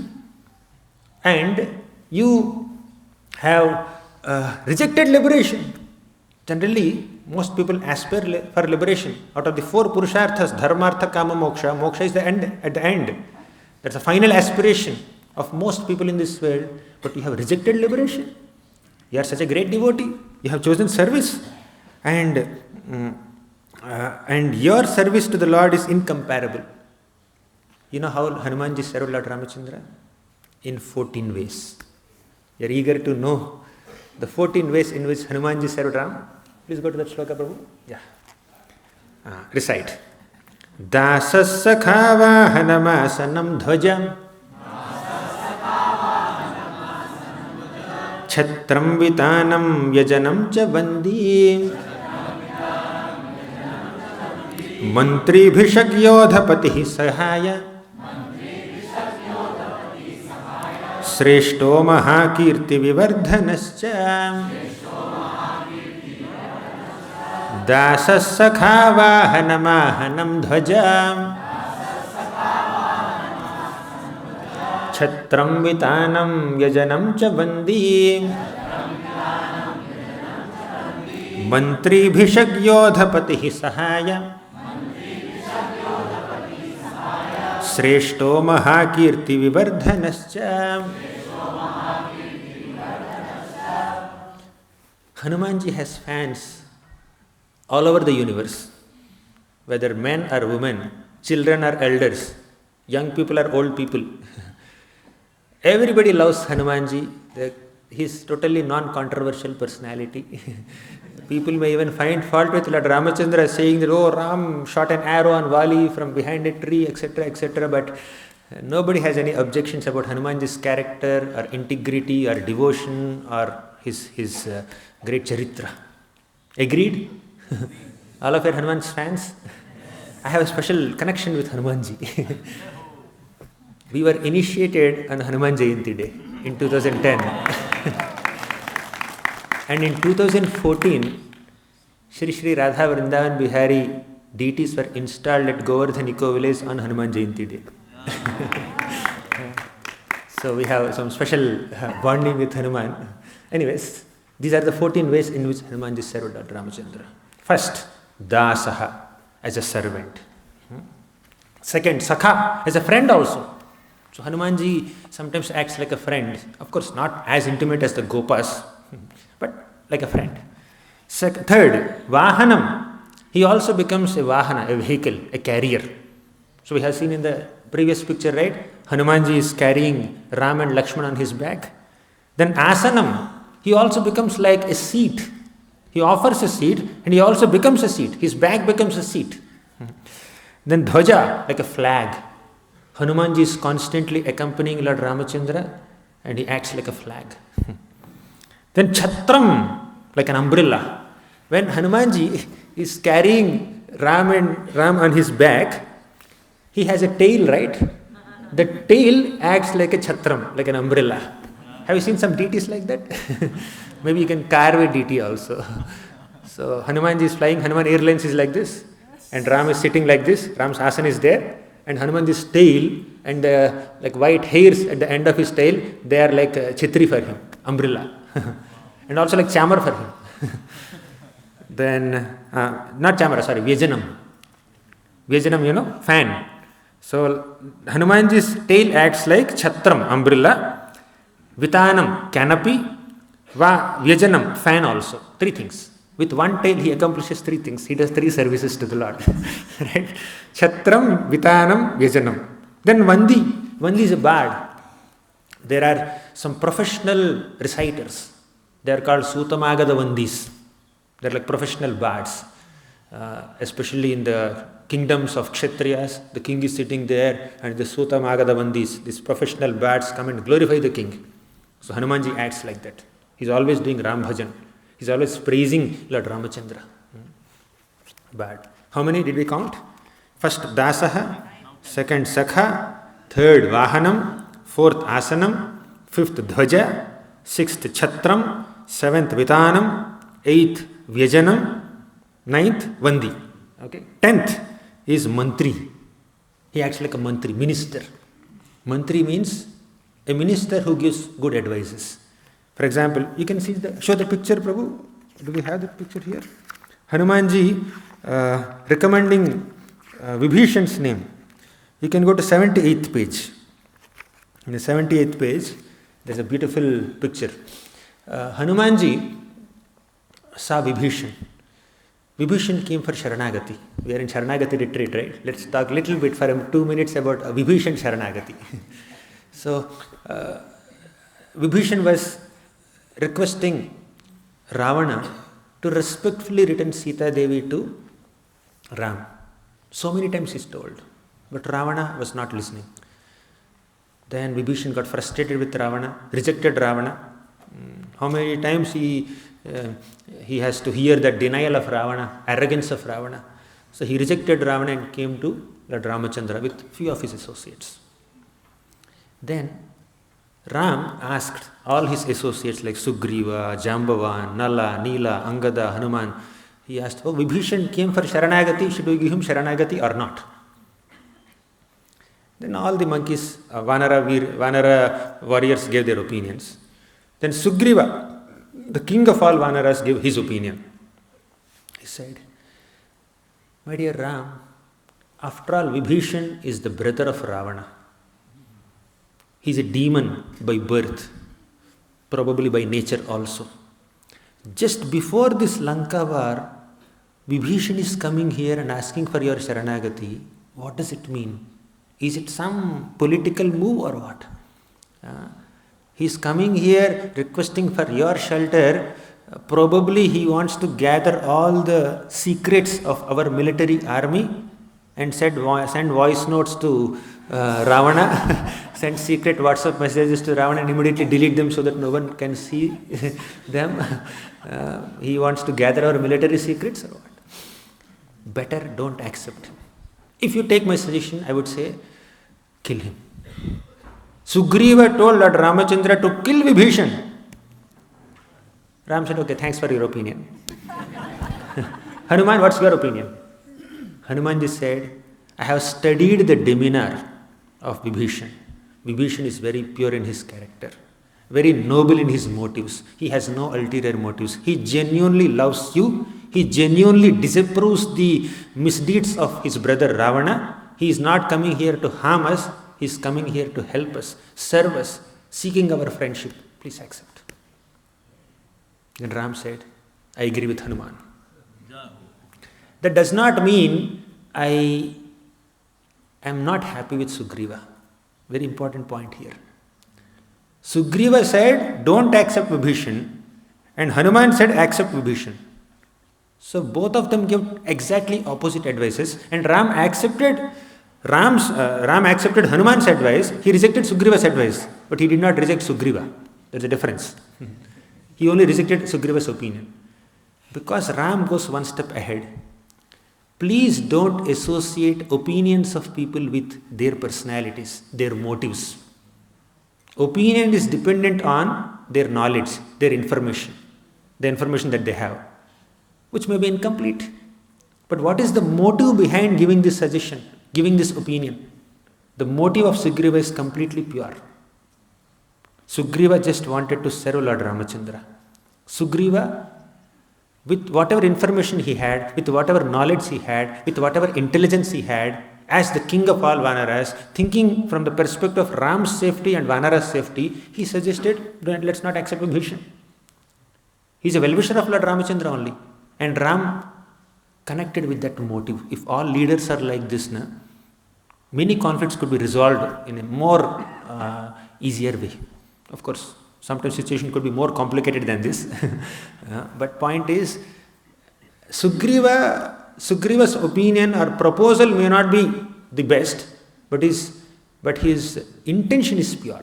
And you have rejected liberation. Generally, most people aspire for liberation. Out of the four purusharthas, dharma, artha, kama, moksha, moksha is the end. At the end, that's the final aspiration of most people in this world. But you have rejected liberation. You are such a great devotee. You have chosen service, and your service to the Lord is incomparable. You know how Hanumanji served Lord Ramachandra? In 14 ways. You are eager to know the 14 ways in which Hanumanji served Ram? Please go to that shloka, Prabhu. Yeah. Recite. Dasasakha vahanamasanam dhvajam Chhatram vitanam yajanam cha vandi Mantri bhishak yodhapati sahaya Shreshto mahakirti vivardhanascha Dasasakha vahanamahanam dhvajam Chhatram vitanam yajanam cha vandi Mantri bhishak yodhapati sahaya Shreshto mahakirti vivardhanascha. Hanumanji has fans all over the universe, whether men or women, children or elders, young people or old people. Everybody loves Hanumanji. He is totally non-controversial personality. People may even find fault with Lord Ramachandra saying that, oh, Ram shot an arrow on Vali from behind a tree, etc., etc. But nobody has any objections about Hanumanji's character or integrity or devotion or his great charitra. Agreed? All of your Hanuman's fans? I have a special connection with Hanumanji. We were initiated on Hanuman Jayanti Day in 2010. And in 2014, Shri Shri Radha Vrindavan Bihari deities were installed at Govardhan Eco Village on Hanuman Jayanti Day. So we have some special bonding with Hanuman. Anyways, these are the 14 ways in which Hanumanji served Lord Ramachandra. First, Dasaha, as a servant. Second, Sakha, as a friend also. So Hanumanji sometimes acts like a friend. Of course, not as intimate as the Gopas, but like a friend. Third, Vahanam. He also becomes a Vahana, a vehicle, a carrier. So we have seen in the previous picture, right? Hanumanji is carrying Ram and Lakshman on his back. Then Asanam, he also becomes like a seat. He offers a seat and he also becomes a seat. His back becomes a seat. Then Dhwaja, like a flag. Hanumanji is constantly accompanying Lord Ramachandra and he acts like a flag. Then Chhatram, like an umbrella. When Hanumanji is carrying Ram on his back, he has a tail, right? The tail acts like a Chhatram, like an umbrella. Have you seen some deities like that? Maybe you can carve a deity also. So Hanumanji is flying, Hanuman Airlines is like this, and Ram is sitting like this, Ram's asana is there, and Hanumanji's tail and like white hairs at the end of his tail, they are like a chitri for him, umbrella. And also like chamar for him. Then, not chamara, sorry, Vyajanam. Vyajanam, fan. So Hanumanji's tail acts like Chhatram, umbrella. Vitanam, canopy. Vyajanam, fan also. 3 things. With one tail he accomplishes 3 things. He does 3 services to the Lord. Right? Chatram, Vitanam, Vyajanam. Then Vandi. Vandi is a bard. There are some professional reciters. They are called Sutamagada Vandis. They are like professional bards. Especially in the kingdoms of Kshatriyas. The king is sitting there and the Sutamagada Vandis, these professional bards, come and glorify the king. So Hanumanji acts like that. He's always doing Ram Bhajan. He's always praising Lord Ramachandra. Bad. How many did we count? First Dasaha, second Sakha, third Vahanam, fourth Asanam, fifth Dhwaja, sixth Chhatram, seventh Vitanam, eighth Vyajanam, ninth Vandi. Okay. 10th is Mantri. He acts like a Mantri, minister. Mantri means a minister who gives good advices. For example, you can see show the picture, Prabhu. Do we have that picture here? Hanumanji recommending Vibhishan's name. You can go to 78th page. In the 78th page, there's a beautiful picture. Hanumanji saw Vibhishan. Vibhishan came for Saranagati. We are in Saranagati retreat, right? Let's talk a little bit for 2 minutes about Vibhishan Saranagati. So, Vibhishan was requesting Ravana to respectfully return Sita Devi to Ram. So many times he's told. But Ravana was not listening. Then Vibhishan got frustrated with Ravana, rejected Ravana. How many times he has to hear that denial of Ravana, arrogance of Ravana. So he rejected Ravana and came to Lord Ramachandra with few of his associates. Then Ram asked all his associates like Sugriva, Jambavan, Nala, Nila, Angada, Hanuman. He asked, Vibhishan came for Saranagati, should we give him Saranagati or not? Then all the monkeys, Vanara warriors gave their opinions. Then Sugriva, the king of all Vanaras, gave his opinion. He said, my dear Ram, after all, Vibhishan is the brother of Ravana. He is a demon by birth, probably by nature also. Just before this Lanka war, Vibhishan is coming here and asking for your Saranagati. What does it mean? Is it some political move or what? He is coming here requesting for your shelter. Probably he wants to gather all the secrets of our military army and send voice notes to Ravana, send secret WhatsApp messages to Ravana and immediately delete them so that no one can see them. He wants to gather our military secrets or what? Better don't accept him. If you take my suggestion, I would say, kill him. Sugriva told Lord Ramachandra to kill Vibhishan. Ram said, okay, thanks for your opinion. Hanuman, what's your opinion? Hanumanji said, I have studied the demeanor of Vibhishan. Vibhishan is very pure in his character, very noble in his motives. He has no ulterior motives. He genuinely loves you. He genuinely disapproves the misdeeds of his brother Ravana. He is not coming here to harm us. He is coming here to help us, serve us, seeking our friendship. Please accept. Then Ram said, I agree with Hanuman. That does not mean I am not happy with Sugriva. Very important point here. Sugriva said, don't accept Vibhishan, and Hanuman said, accept Vibhishan. So both of them gave exactly opposite advices, and Ram accepted Hanuman's advice. He rejected Sugriva's advice, but he did not reject Sugriva. There's a difference. He only rejected Sugriva's opinion. Because Ram goes one step ahead. Please don't associate opinions of people with their personalities, their motives. Opinion is dependent on their knowledge, their information, the information that they have, which may be incomplete. But what is the motive behind giving this suggestion, giving this opinion? The motive of Sugriva is completely pure. Sugriva just wanted to serve Lord Ramachandra. Sugriva, with whatever information he had, with whatever knowledge he had, with whatever intelligence he had, as the king of all Vanaras, thinking from the perspective of Ram's safety and Vanara's safety, he suggested, let's not accept Vibhishan. He is a well-wisher of Lord Ramachandra only. And Ram connected with that motive. If all leaders are like this, many conflicts could be resolved in a more easier way. Of course, sometimes situation could be more complicated than this. But point is, Sugriva's opinion or proposal may not be the best, but his intention is pure.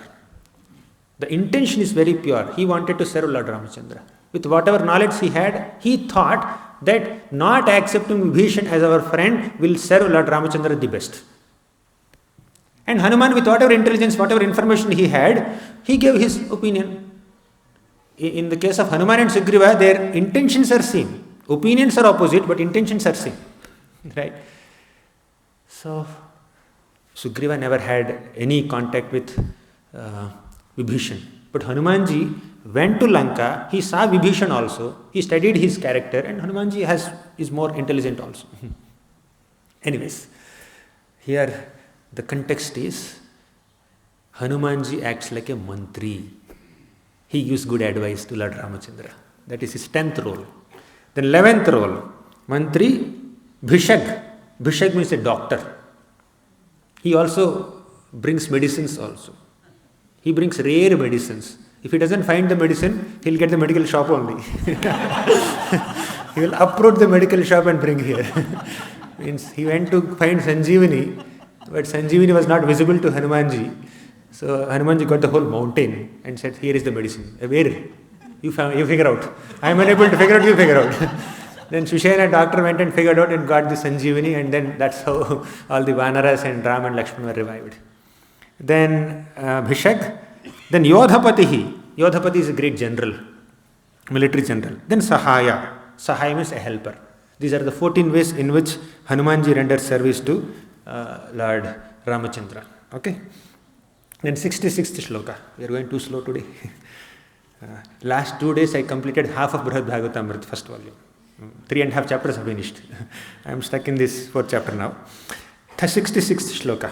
The intention is very pure. He wanted to serve Lord Ramachandra. With whatever knowledge he had, he thought that not accepting Vibhishan as our friend will serve Lord Ramachandra the best. And Hanuman, with whatever intelligence, whatever information he had, he gave his opinion. In the case of Hanuman and Sugriva, their intentions are same. Opinions are opposite, but intentions are same. Right? So, Sugriva never had any contact with Vibhishan. But Hanumanji went to Lanka, he saw Vibhishan also, he studied his character, and Hanumanji is more intelligent also. Anyways, here the context is, Hanumanji acts like a mantri. He gives good advice to Lord Ramachandra. That is his 10th role. Then 11th role, mantri, Bhishag. Bhishag means a doctor. He also brings medicines also. He brings rare medicines. If he doesn't find the medicine, he'll get the medical shop only. He will uproot the medical shop and bring here. Means he went to find Sanjeevani, but Sanjeevani was not visible to Hanumanji. So Hanumanji got the whole mountain and said, here is the medicine. Where? You figure out. I am unable to figure out, you figure out. Then Sushena doctor went and figured out and got the Sanjeevani, and then that's how all the Vanaras and Ram and Lakshman were revived. Then Bhishag. Then Yodhapati. Yodhapati is a great general, military general. Then Sahaya. Sahaya means a helper. These are the 14 ways in which Hanumanji rendered service to Lord Ramachandra. Okay. Then 66th shloka. We are going too slow today. Last 2 days I completed half of Brihat Bhagavatamrita, first volume. 3.5 chapters are finished. I am stuck in this 4th chapter now. 66th shloka.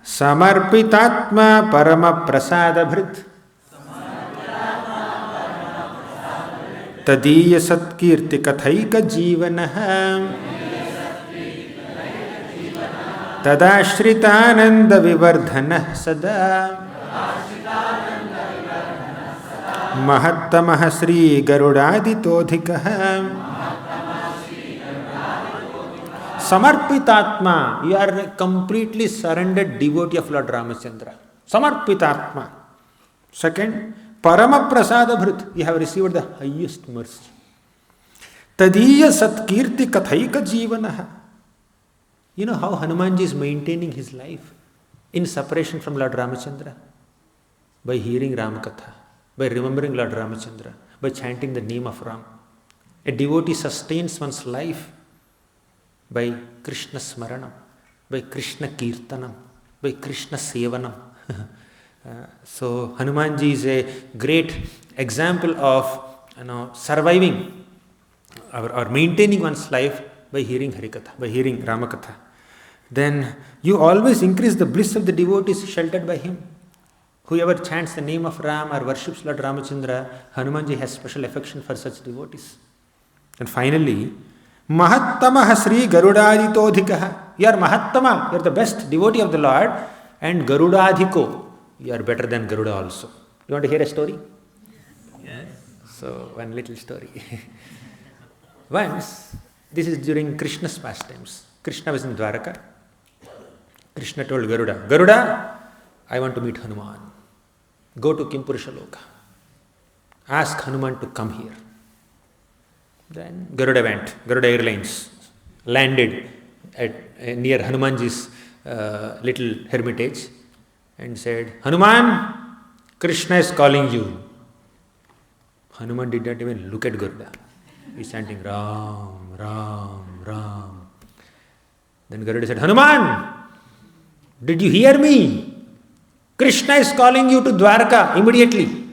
Samarpitatma parama prasadabhrit tadiya satkirti kathaika jivanaha tadashritananda vivardhanah sada mahattamah Sri Garudaditodhikah. Samarpitatma, you are a completely surrendered devotee of Lord Ramachandra. Samarpitatma. Second, Parama Prasadabhrit, you have received the highest mercy. Tadiya Satkirti Kathaika Jivanaha. You know how Hanumanji is maintaining his life in separation from Lord Ramachandra? By hearing Ramakatha, by remembering Lord Ramachandra, by chanting the name of Ram. A devotee sustains one's life by Krishna Smaranam, by Krishna Kirtanam, by Krishna Sevanam. So Hanumanji is a great example of surviving or maintaining one's life by hearing Harikatha, by hearing Ramakatha. Then you always increase the bliss of the devotees sheltered by him. Whoever chants the name of Ram or worships Lord Ramachandra, Hanumanji has special affection for such devotees. And finally, Mahattamaha Sri Garudaditodhikaha. You are Mahattama, you are the best devotee of the Lord, and Garudadhiko, you are better than Garuda also. You want to hear a story? Yes. So, one little story. Once, this is during Krishna's pastimes. Krishna was in Dwaraka. Krishna told Garuda, Garuda, I want to meet Hanuman. Go to Kimpurushaloka. Ask Hanuman to come here. Then Garuda went. Garuda Airlines landed near Hanumanji's little hermitage and said, Hanuman, Krishna is calling you. Hanuman did not even look at Garuda. He is chanting Ram, Ram, Ram. Then Garuda said, Hanuman, did you hear me? Krishna is calling you to Dwarka immediately.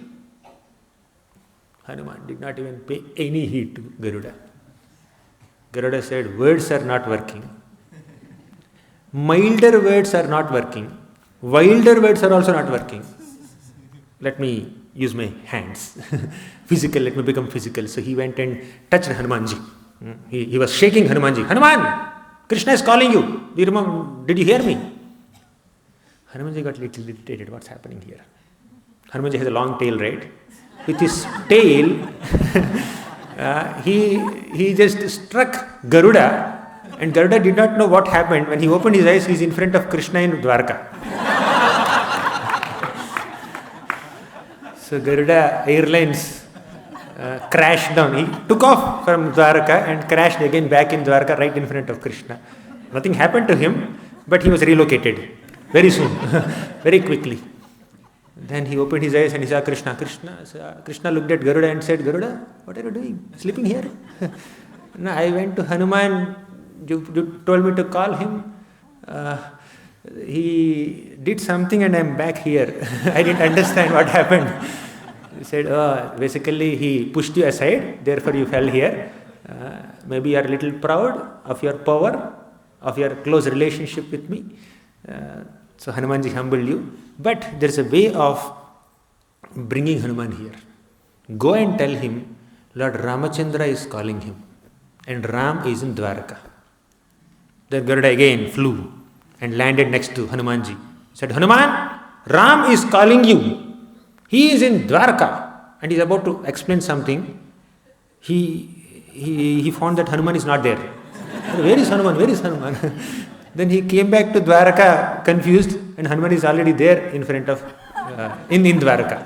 Hanuman did not even pay any heed to Garuda. Garuda said, words are not working. Milder words are not working. Wilder words are also not working. Let me use my hands. Physical, let me become physical. So he went and touched Hanumanji. He was shaking Hanumanji. Hanuman, Krishna is calling you. Do you remember? Did you hear me? Hanumanji got a little irritated. What's happening here? Hanumanji has a long tail, right? With his tail, he just struck Garuda, and Garuda did not know what happened. When he opened his eyes, he is in front of Krishna in Dwarka. So Garuda Airlines crashed down. He took off from Dwarka and crashed again back in Dwarka right in front of Krishna. Nothing happened to him, but he was relocated very soon, very quickly. Then he opened his eyes and he saw Krishna. Krishna looked at Garuda and said, Garuda, what are you doing? Sleeping here? No, I went to Hanuman. You told me to call him. He did something and I'm back here. I didn't understand what happened. He said, basically he pushed you aside, therefore you fell here. Maybe you are a little proud of your power, of your close relationship with me. So Hanumanji humbled you. But there is a way of bringing Hanuman here. Go and tell him Lord Ramachandra is calling him and Ram is in Dwarka. Then Garuda again flew and landed next to Hanumanji. He said, Hanuman, Ram is calling you. He is in Dwarka. And he is about to explain something. He found that Hanuman is not there. Where is Hanuman? Where is Hanuman? Then he came back to Dwaraka confused, and Hanuman is already there in front of, in Dwaraka.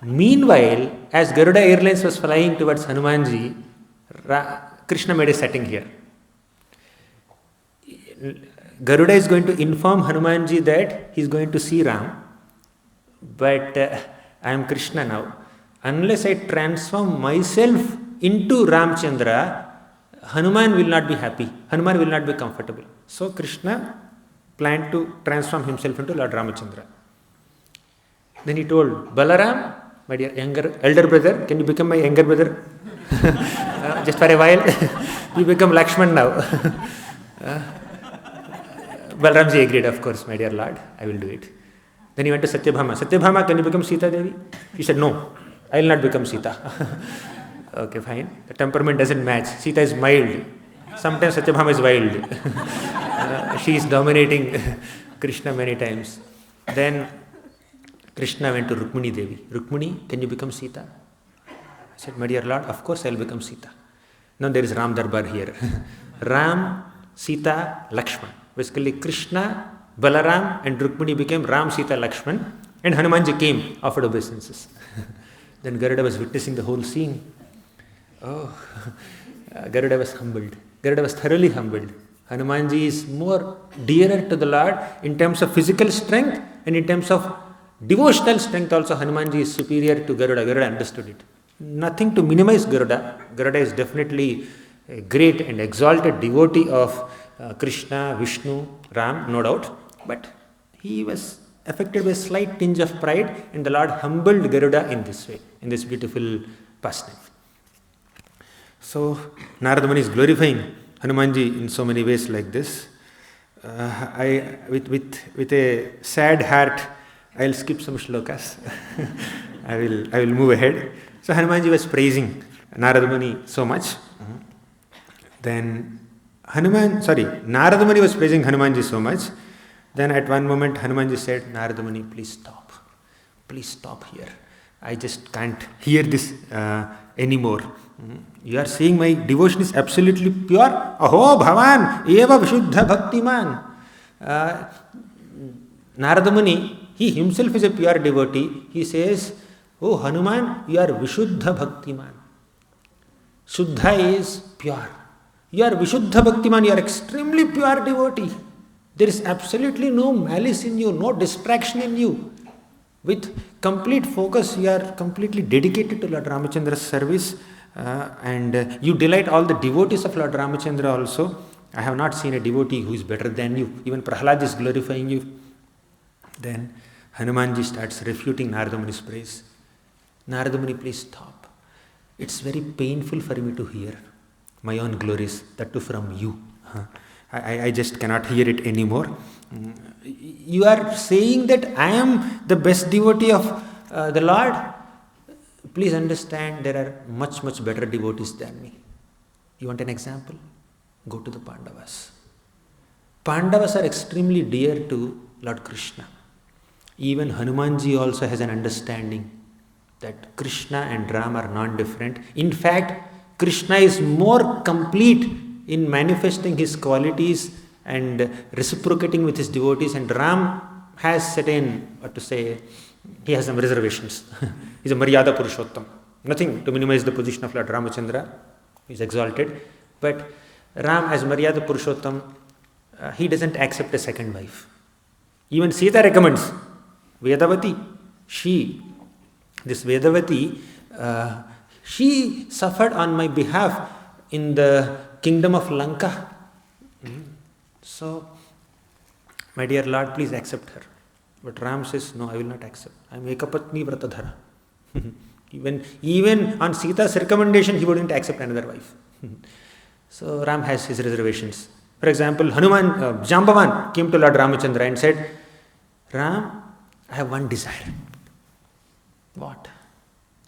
Meanwhile, as Garuda Airlines was flying towards Hanumanji, Krishna made a setting here. Garuda is going to inform Hanumanji that he is going to see Ram, but I am Krishna now. Unless I transform myself into Ramchandra, Hanuman will not be happy. Hanuman will not be comfortable. So Krishna planned to transform himself into Lord Ramachandra. Then he told Balaram, my dear elder brother, can you become my younger brother? Just for a while. You become Lakshman now. Balaramji agreed, of course, my dear Lord, I will do it. Then he went to Satyabhama. Satyabhama, can you become Sita Devi? He said, no, I will not become Sita. Okay, fine. The temperament doesn't match. Sita is mild. Sometimes Satyabhama is wild. She is dominating Krishna many times. Then Krishna went to Rukmini Devi. Rukmini, can you become Sita? I said, my dear Lord, of course I will become Sita. Now there is Ram Darbar here. Ram, Sita, Lakshman. Basically Krishna, Balaram and Rukmini became Ram, Sita, Lakshman, and Hanumanji came, offered obeisances. Then Garuda was witnessing the whole scene. Oh, Garuda was humbled. Garuda was thoroughly humbled. Hanumanji is more dearer to the Lord in terms of physical strength, and in terms of devotional strength also Hanumanji is superior to Garuda. Garuda understood it. Nothing to minimize Garuda. Garuda is definitely a great and exalted devotee of Krishna, Vishnu, Ram, no doubt. But he was affected by a slight tinge of pride, and the Lord humbled Garuda in this way, in this beautiful pastime. So Narada Muni is glorifying Hanumanji in so many ways like this. With a sad heart, I'll skip some shlokas. I will move ahead. So Hanumanji was praising Narada Muni so much. Then Narada Muni was praising Hanumanji so much. Then at one moment Hanumanji said, Narada Muni, please stop. Please stop here. I just can't hear this anymore. You are saying my devotion is absolutely pure? Aho Bhavan eva vishuddha bhaktiman. Narada Muni, he himself is a pure devotee. He says, oh Hanuman, you are vishuddha bhaktiman. Shuddha is pure. You are vishuddha bhaktiman, you are extremely pure devotee. There is absolutely no malice in you, no distraction in you. With complete focus, you are completely dedicated to Lord Ramachandra's service, and you delight all the devotees of Lord Ramachandra also. I have not seen a devotee who is better than you. Even Prahlad is glorifying you. Then Hanumanji starts refuting Narada Muni's praise. Narada Muni, please stop. It's very painful for me to hear my own glories, that too from you. I just cannot hear it anymore. You are saying that I am the best devotee of the Lord. Please understand, there are much, much better devotees than me. You want an example? Go to the Pandavas. Pandavas are extremely dear to Lord Krishna. Even Hanumanji also has an understanding that Krishna and Ram are non-different. In fact, Krishna is more complete in manifesting his qualities and reciprocating with his devotees, and Ram has certain, he has some reservations. He is a Maryada Purushottam. Nothing to minimize the position of Lord Ramachandra. He is exalted. But Ram as Maryada Purushottam, he doesn't accept a second wife. Even Sita recommends Vedavati. This Vedavati, she suffered on my behalf in the kingdom of Lanka. So, my dear Lord, please accept her. But Ram says, no, I will not accept. I am Ekapatni Vratadhara. Even on Sita's recommendation, he wouldn't accept another wife. So Ram has his reservations. For example, Jambavan came to Lord Ramachandra and said, Ram, I have one desire. What?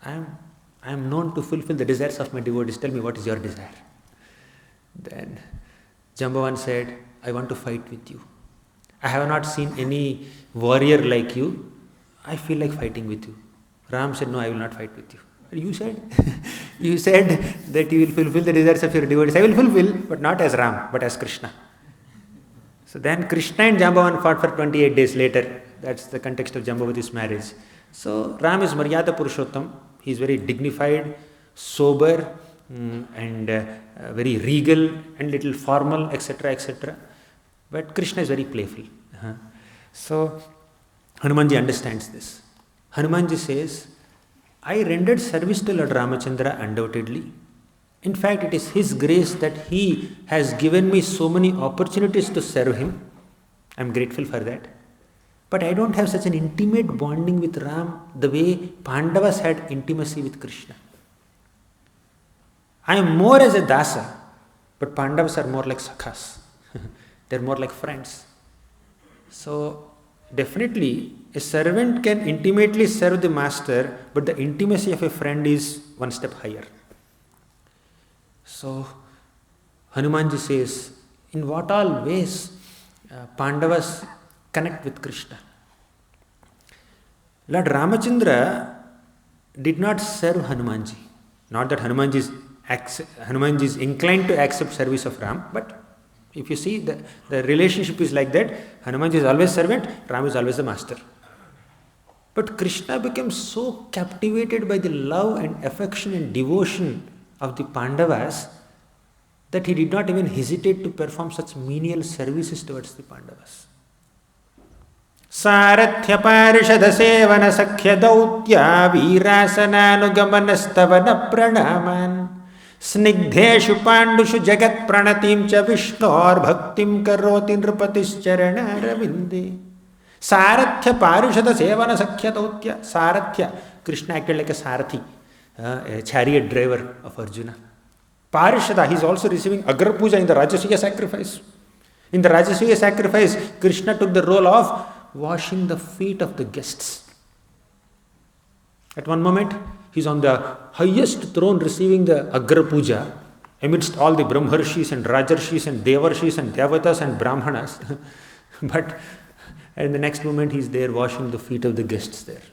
I am known to fulfill the desires of my devotees. Tell me, what is your desire? Then Jambavan said, I want to fight with you. I have not seen any warrior like you. I feel like fighting with you. Ram said, no, I will not fight with you. You said, you said that you will fulfill the desires of your devotees. I will fulfill, but not as Ram, but as Krishna. So then Krishna and Jambavan fought for 28 days later. That's the context of Jambavati's marriage. So Ram is Maryada Purushottam. He is very dignified, sober, and very regal and little formal, etc., etc. But Krishna is very playful. So Hanumanji understands this. Hanumanji says, I rendered service to Lord Ramachandra undoubtedly. In fact, it is his grace that he has given me so many opportunities to serve him. I am grateful for that. But I don't have such an intimate bonding with Ram the way Pandavas had intimacy with Krishna. I am more as a dasa, but Pandavas are more like sakhas. They are more like friends. So definitely a servant can intimately serve the master, but the intimacy of a friend is one step higher. So Hanumanji says, in what all ways Pandavas connect with Krishna? Lord Ramachandra did not serve Hanumanji. Not that Hanumanji is inclined to accept service of Ram, but if you see, the relationship is like that. Hanumanji is always servant, Ram is always the master. But Krishna became so captivated by the love and affection and devotion of the Pandavas that he did not even hesitate to perform such menial services towards the Pandavas. Sarathya parishada sevana sakhya dautya virasananugamanastavana pranaman snigdheshu pandushu jagat pranatim cha vishnor bhaktim karoti nrupatischarana ravinde. Sarathya parishada sevana sakhya dautya. Sarathya, Krishna acted like a sarathi, a chariot driver of Arjuna. Parishada, he is also receiving Agra Puja in the Rajasuya sacrifice. In the Rajasuya sacrifice, Krishna took the role of washing the feet of the guests. At one moment, he is on the highest throne receiving the Agra Puja amidst all the Brahmarshis and Rajarshis and Devarshis and Devatas and Brahmanas. But in the next moment, he is there washing the feet of the guests there.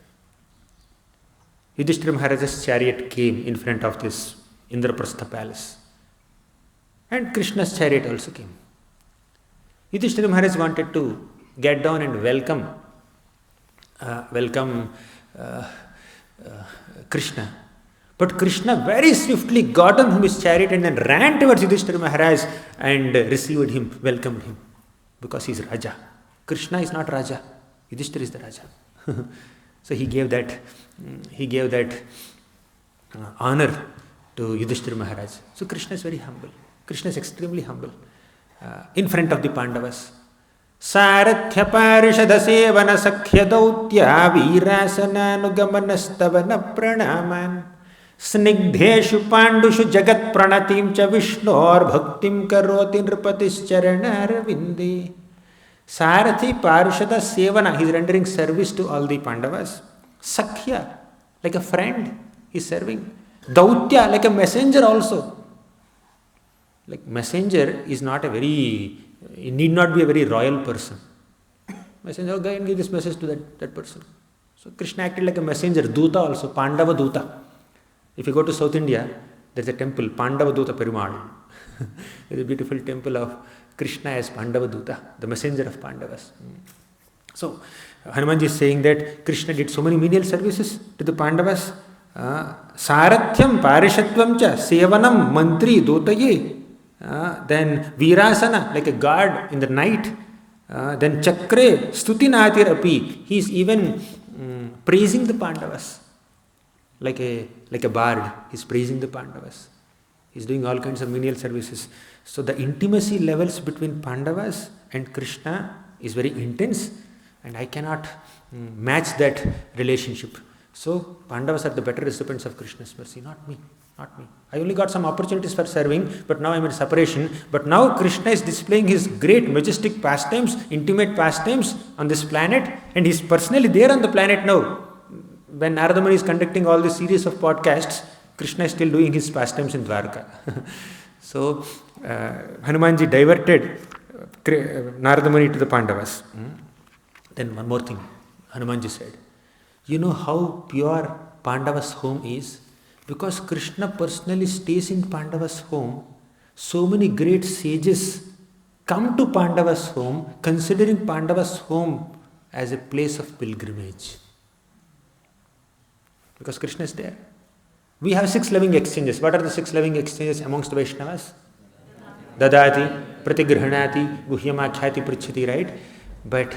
Yudhishthira Maharaja's chariot came in front of this Indraprastha palace. And Krishna's chariot also came. Yudhishthira Maharaj wanted to get down and welcome Krishna. But Krishna very swiftly got on from his chariot and then ran towards Yudhishthira Maharaj and received him, welcomed him. Because he is Raja. Krishna is not Raja. Yudhishthira is the Raja. So he gave that honor to Yudhishthira Maharaj. So Krishna is very humble. Krishna is extremely humble in front of the Pandavas. Sarathya parishada sevana sakhya dautya virasananugamanastavana pranaman snigdheshu pandushu jagat pranatim cha vishnor bhaktim karoti nrupatischarana ravinde. Sarathi parishada sevana, he is rendering service to all the Pandavas. Sakhya, like a friend, he is serving. Dautya, like a messenger also. Like messenger is not a very, he need not be a very royal person. Messenger, oh, go and give this message to that person. So Krishna acted like a messenger, Duta also, Pandava Duta. If you go to South India, there is a temple, Pandava Duta Perumal. There is a beautiful temple of Krishna as Pandava Duta, the messenger of Pandavas. So Hanumanji is saying that Krishna did so many menial services to the Pandavas. Sarathyam parishatvam cha sevanam mantri dotaye. Then virasana, like a guard in the night. Then chakre stutinatir api. He is even praising the Pandavas. Like a bard, he is praising the Pandavas. He is doing all kinds of menial services. So the intimacy levels between Pandavas and Krishna is very intense, and I cannot match that relationship. So Pandavas are the better recipients of Krishna's mercy, not me. I only got some opportunities for serving, but now I am in separation. But now Krishna is displaying his great majestic pastimes, intimate pastimes on this planet, and he is personally there on the planet now. When Narada Muni is conducting all this series of podcasts, Krishna is still doing his pastimes in Dwarka. So Hanumanji diverted Narada Muni to the Pandavas. Then one more thing, Hanumanji said, you know how pure Pandava's home is? Because Krishna personally stays in Pandava's home, so many great sages come to Pandava's home, considering Pandava's home as a place of pilgrimage. Because Krishna is there. We have 6 living exchanges. What are the 6 living exchanges amongst Vaishnavas? Dadati, Pratigrihanati, Guhyamakhyati, Prichhati, right? But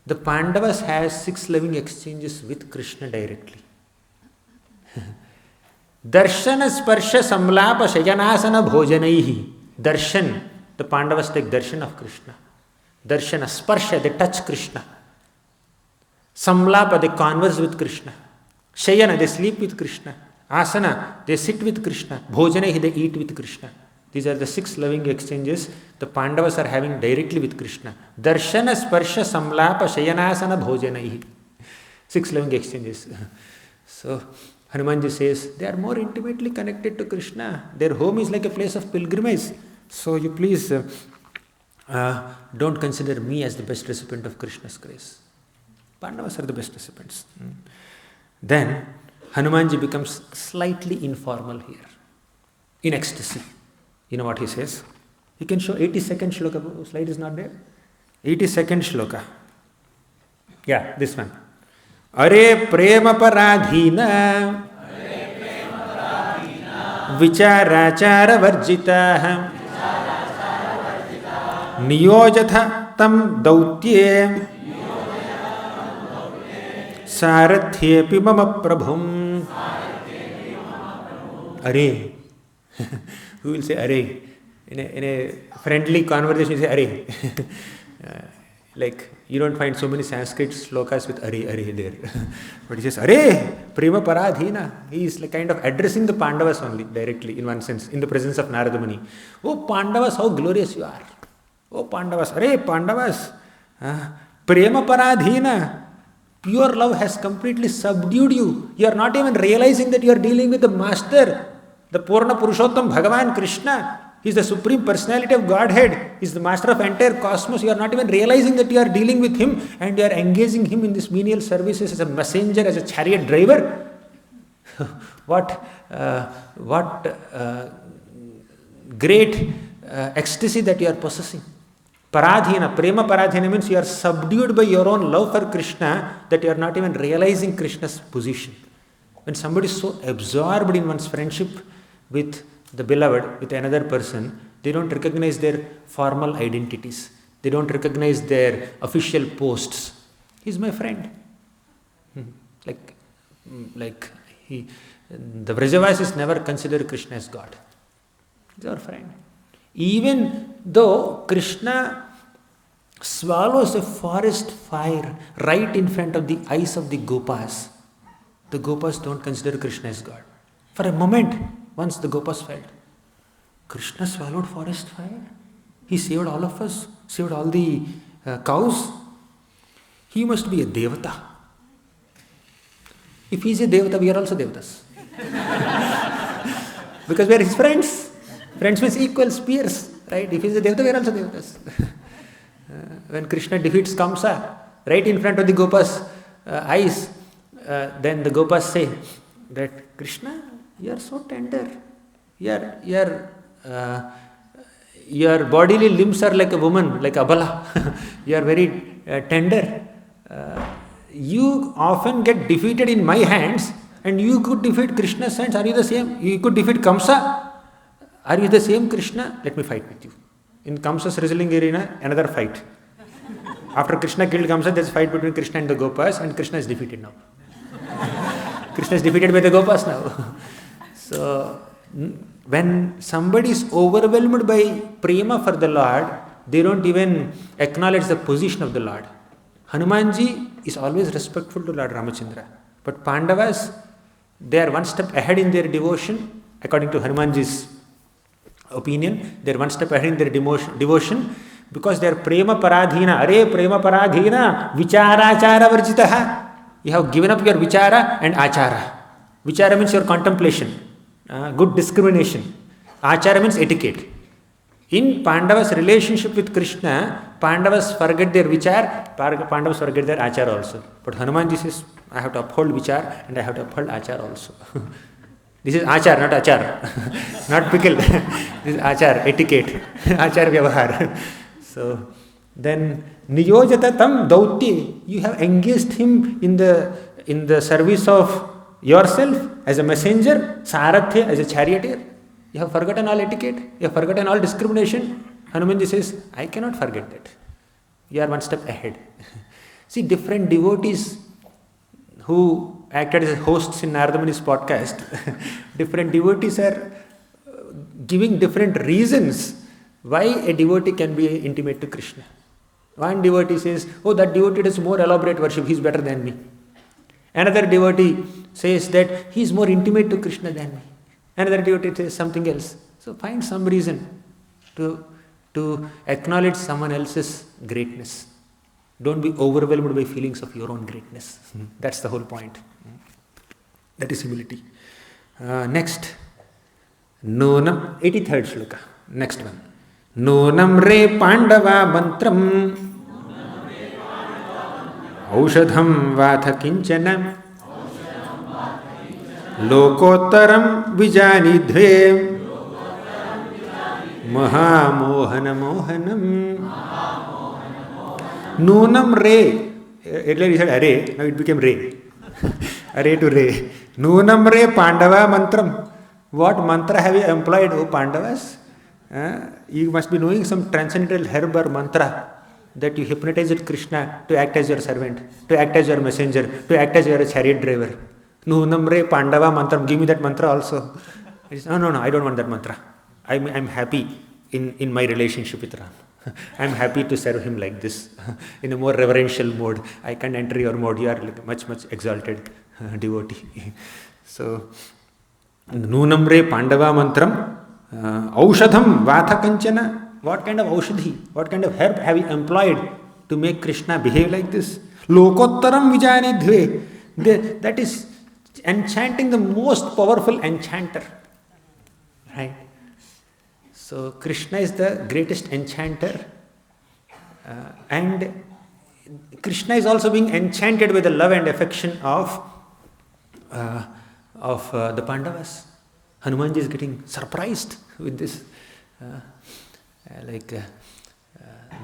the Pandavas have 6 living exchanges with Krishna directly. Darshana sparsha samlapa shayanasana bhojanaihi. Darshan, the Pandavas take darshan of Krishna. Darshana, sparsha, they touch Krishna. Samlapa, they converse with Krishna. Shayana, they sleep with Krishna. Asana, they sit with Krishna. Bhojanaihi, they eat with Krishna. These are the 6 loving exchanges the Pandavas are having directly with Krishna. Darshana, sparsha, samlapa, shayanasana, bhojanaihi. 6 loving exchanges. So Hanumanji says, they are more intimately connected to Krishna. Their home is like a place of pilgrimage. So you please don't consider me as the best recipient of Krishna's grace. Pandavas are the best recipients. Then Hanumanji becomes slightly informal here, in ecstasy. You know what he says? He can show 82nd shloka. Slide is not there. 82nd shloka. Yeah, this one. Are prema paradhina vichārāchāra varjitah niyojatha tam dautye sarathyepi mama prabhum. Arey. Who will say arey? In a friendly conversation, you say arey. Like, you don't find so many Sanskrit slokas with arey there. But he says, arey, prema paradhina. He is like kind of addressing the Pandavas only, directly, in one sense, in the presence of Narada Muni. Oh, Pandavas, how glorious you are. Oh, Pandavas, arey, Pandavas. Prema paradhina. Pure love has completely subdued you. You are not even realizing that you are dealing with the Master, the Purna Purushottam Bhagavan Krishna. He is the Supreme Personality of Godhead. He is the Master of entire cosmos. You are not even realizing that you are dealing with Him and you are engaging Him in this menial services as a messenger, as a chariot driver. What great ecstasy that you are possessing. Paradhina, prema paradhina means you are subdued by your own love for Krishna that you are not even realizing Krishna's position. When somebody is so absorbed in one's friendship with the beloved, with another person, they don't recognize their formal identities. They don't recognize their official posts. He's my friend. The Vrajavasis never consider Krishna as God. He's our friend. Even though Krishna swallows a forest fire right in front of the eyes of the Gopas, the Gopas don't consider Krishna as God. For a moment, once the Gopas felt, Krishna swallowed forest fire? He saved all of us, saved all the cows. He must be a Devata. If he is a Devata, we are also Devatas. Because we are his friends. Friends means equals, peers, right? If he is a Devata, we are also Devatas. When Krishna defeats Kamsa, right in front of the Gopas' eyes, then the Gopas say that, Krishna, you are so tender. Your bodily limbs are like a woman, like Abala. You are very tender. You often get defeated in my hands and you could defeat Krishna's hands. Are you the same? You could defeat Kamsa. Are you the same Krishna? Let me fight with you. In Kamsa's wrestling arena, another fight. After Krishna killed Kamsa, there is a fight between Krishna and the Gopas, and Krishna is defeated now. Krishna is defeated by the Gopas now. So, when somebody is overwhelmed by prema for the Lord, they don't even acknowledge the position of the Lord. Hanumanji is always respectful to Lord Ramachandra. But Pandavas, they are one step ahead in their devotion, according to Hanumanji's opinion. They are one step ahead in their devotion because they are prema paradhina. Are prema paradhina, vichārāchāra varjitaha. You have given up your vichara and achara. Vichara means your contemplation, good discrimination. Achara means etiquette. In Pandavas' relationship with Krishna, Pandavas forget their vichar, Pandavas forget their achara also. But Hanumanji says, I have to uphold vichar and I have to uphold achara also. This is achar, not achar. Not pickle. This is achar, etiquette. Achar vyavahar. So, then niyojata tam dautye. You have engaged him in the service of yourself as a messenger, sarathya, as a charioteer. You have forgotten all etiquette. You have forgotten all discrimination. Hanumanji says, I cannot forget that. You are one step ahead. See, different devotees who acted as hosts in Narada Muni's podcast, different devotees are giving different reasons why a devotee can be intimate to Krishna. One devotee says, oh, that devotee does more elaborate worship, he is better than me. Another devotee says that he is more intimate to Krishna than me. Another devotee says something else. So find some reason to acknowledge someone else's greatness. Don't be overwhelmed by feelings of your own greatness. That's the whole point. That is humility. Next, Nonam, 83rd shloka. Next one. Nonam re Pandava mantram Aushadham vatha kinchana Lokottaram vijanidhve Mahamohana mohanam. Nunam re. Earlier he said array, now it became re. Array to re. Nunam re Pandava mantram. What mantra have you employed, O Pandavas? You must be knowing some transcendental herb or mantra that you hypnotized Krishna to act as your servant, to act as your messenger, to act as your chariot driver. Nunam re Pandava mantram. Give me that mantra also. No, I don't want that mantra. I'm happy in my relationship with Ram. I'm happy to serve him like this, in a more reverential mode. I can enter your mode. You are like much exalted devotee. So, Nunam re Pandava mantram, Aushadham Vatha Kanchana. What kind of aushadhi, what kind of herb have you employed to make Krishna behave like this? Lokottaram Vijanidhve. That is enchanting, the most powerful enchanter. Right? So Krishna is the greatest enchanter, and Krishna is also being enchanted with the love and affection of the Pandavas. Hanumanji is getting surprised with this.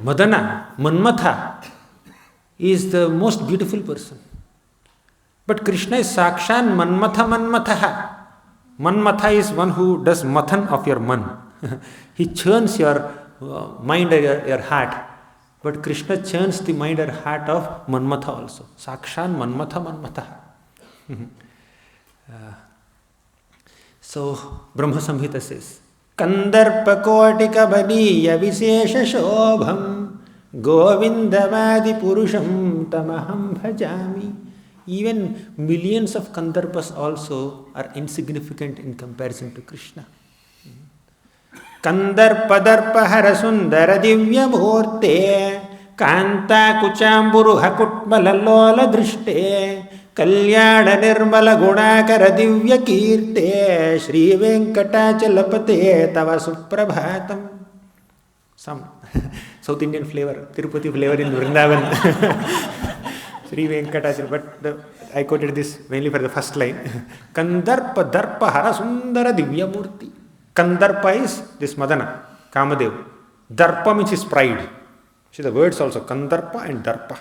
Madana, Manmatha is the most beautiful person. But Krishna is Sakshan Manmatha. Manmatha is one who does mathan of your man. He churns your mind or your heart. But Krishna churns the mind or heart of Manmatha also. Sakshan Manmatha. So Brahma Samhita says, Kandarpa Kotika Badiya Visesha Shobham Govindavadi Purusham Tamaham Bhajami. Even millions of Kandarpas also are insignificant in comparison to Krishna. Kandarpa Darpa Harasundara Divya Murte Kanta Kuchamburu Hakutmalalola Drishte Kalyana Nirmala Gunakara Divya Kirte Shri Venkatachalapate Tava Suprabhatam. Some South Indian flavor, Tirupati flavor in Vrindavan. Shri Venkatachalapate. But I quoted this mainly for the first line. Kandarpa Darpa Harasundara Divya Murti. Kandarpa is this Madana, Kamadev. Darpa means his pride. See the words also, Kandarpa and Darpa.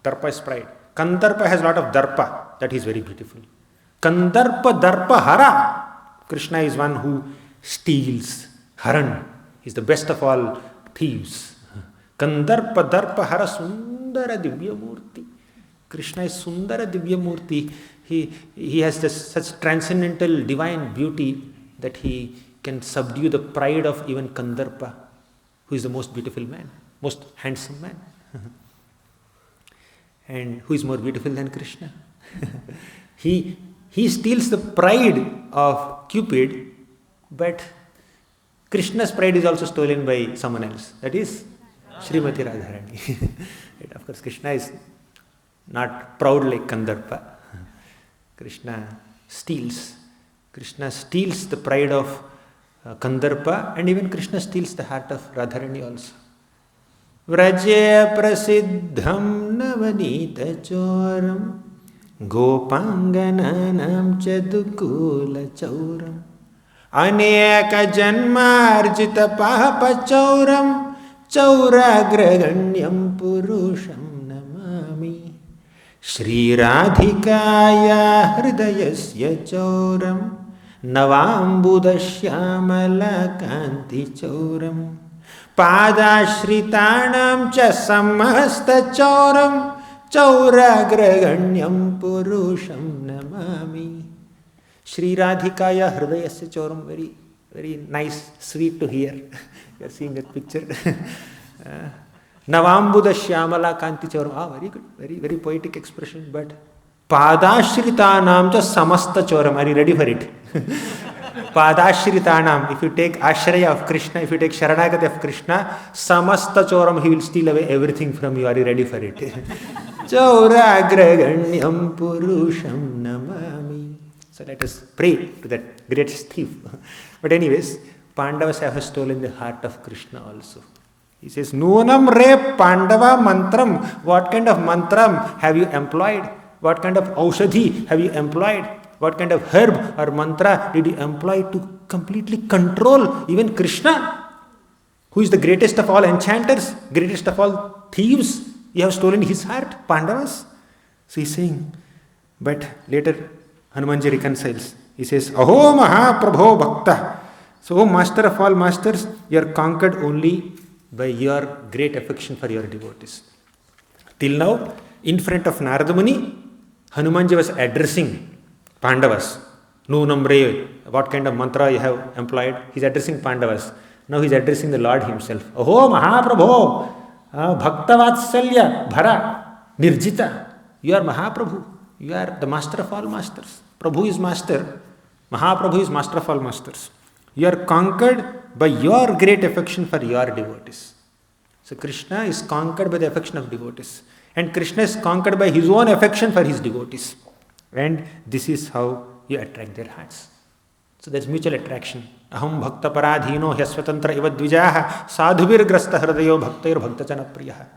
Darpa is pride. Kandarpa has a lot of darpa, that is very beautiful. Kandarpa Darpa Hara. Krishna is one who steals. Haran is the best of all thieves. Kandarpa Darpa Hara Sundara Divya Murti. Krishna is Sundara Divya Murti. He has such transcendental divine beauty that he can subdue the pride of even Kandarpa, who is the most beautiful man, most handsome man. And who is more beautiful than Krishna? He steals the pride of Cupid, but Krishna's pride is also stolen by someone else. That is Srimati Radharani. Right? Of course, Krishna is not proud like Kandarpa. Krishna steals the pride of Kandarpa, and even Krishna steals the heart of Radharani also. Vraje prasiddham navanita choram gopangananam chadukula chauram aneka janmarjita papa chauram chauragraganyam purusham namami Shri Radhikaya hridayasya chauram navambudashyamala kanti chauram Padashritanam cha samasta chauram chauragraganyam purusham namami. Shri Radhikaya hridayasya chauram. Very, very nice, sweet to hear. You are seeing that picture. Navambuda shyamala kanti chauram. Very good. Very, very poetic expression. But Padashritanam cha samasta chauram. Are you ready for it? Padashritanam, if you take Ashraya of Krishna, if you take Saranagati of Krishna, Samasta Choram, he will steal away everything from you. Are you ready for it? Chauragraganyam Purusham Namami. So let us pray to that great thief. But anyways, Pandavas have stolen the heart of Krishna also. He says, Nunam re Pandava mantram. What kind of mantram have you employed? What kind of aushadhi have you employed? What kind of herb or mantra did you employ to completely control even Krishna, who is the greatest of all enchanters, greatest of all thieves? You have stolen his heart, Pandavas. So he's saying, but later Hanumanji reconciles. He says, Aho Mahaprabho Bhakta. So, O Master of all masters, you are conquered only by your great affection for your devotees. Till now, in front of Narada Muni, Hanumanji was addressing Pandavas. Nu namre, what kind of mantra you have employed? He is addressing Pandavas. Now he is addressing the Lord himself. Aho Mahaprabho, Bhaktavatsalya, Bhara, Nirjita. You are Mahaprabhu. You are the master of all masters. Prabhu is master. Mahaprabhu is master of all masters. You are conquered by your great affection for your devotees. So Krishna is conquered by the affection of devotees. And Krishna is conquered by his own affection for his devotees. And this is how you attract their hearts. So there is mutual attraction. Aham bhakta paradhino hyasvatantra iva dvijaha sadhubir grasta hridayo bhaktair bhaktachana priyaha.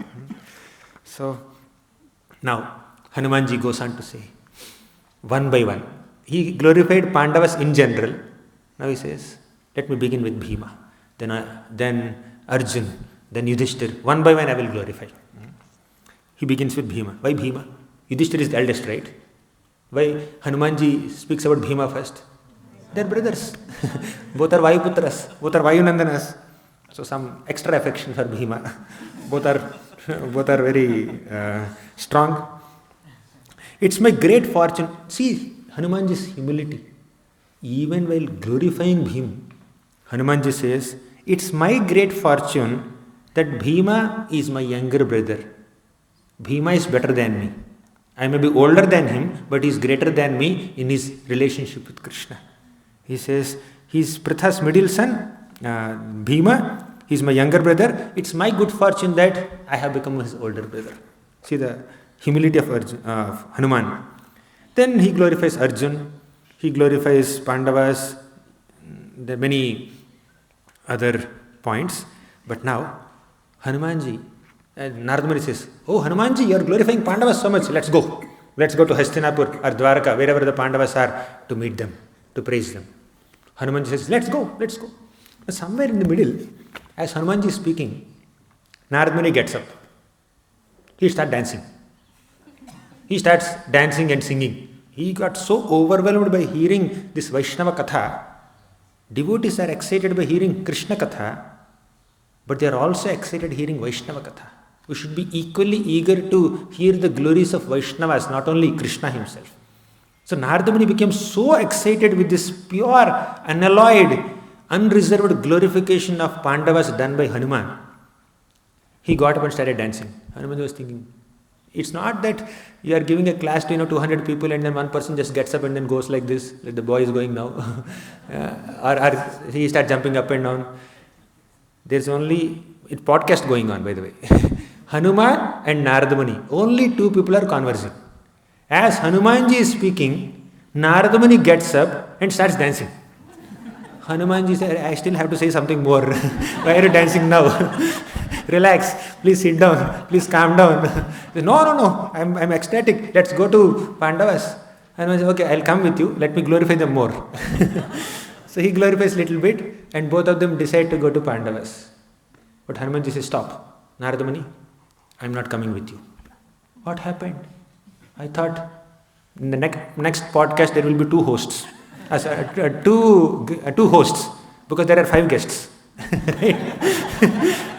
So now Hanumanji goes on to say, one by one. He glorified Pandavas in general. Now he says, let me begin with Bhima, then Arjun, then Yudhishthir. One by one I will glorify. He begins with Bhima. Why Bhima? Yudhishthir is the eldest, right? Why Hanumanji speaks about Bhima first? They are brothers. Both are Vayuputras. Both are Vayunandanas. So some extra affection for Bhima. Both are very strong. It's my great fortune. See Hanumanji's humility. Even while glorifying Bhima, Hanumanji says, it's my great fortune that Bhima is my younger brother. Bhima is better than me. I may be older than him, but he is greater than me in his relationship with Krishna. He says, he is Pritha's middle son, Bhima. He is my younger brother. It's my good fortune that I have become his older brother. See the humility of Hanuman. Then he glorifies Arjun. He glorifies Pandavas. There are many other points. But now, Hanumanji, Narada Muni says, oh Hanumanji, you are glorifying Pandavas so much. Let's go. Let's go to Hastinapur or Dwarka, wherever the Pandavas are, to meet them, to praise them. Hanumanji says, let's go. But somewhere in the middle, as Hanumanji is speaking, Narada Muni gets up. He starts dancing. He starts dancing and singing. He got so overwhelmed by hearing this Vaishnava Katha. Devotees are excited by hearing Krishna Katha, but they are also excited hearing Vaishnava Katha. We should be equally eager to hear the glories of Vaishnavas, not only Krishna himself. So Narada Muni became so excited with this pure, unalloyed, unreserved glorification of Pandavas done by Hanuman. He got up and started dancing. Hanuman was thinking, it's not that you are giving a class to 200 people and then one person just gets up and then goes like this, like the boy is going now. or he starts jumping up and down. There's only a podcast going on, by the way. Hanuman and Narada Muni, only two people are conversing. As Hanumanji is speaking, Narada Muni gets up and starts dancing. Hanumanji said, I still have to say something more. Why are you dancing now? Relax, please sit down, please calm down. No, I'm ecstatic. Let's go to Pandavas. Hanuman said, okay, I'll come with you. Let me glorify them more. So he glorifies a little bit and both of them decide to go to Pandavas. But Hanumanji says, stop. Narada Muni, I'm not coming with you. What happened? I thought in the next podcast there will be two hosts. Two hosts, because there are 5 guests.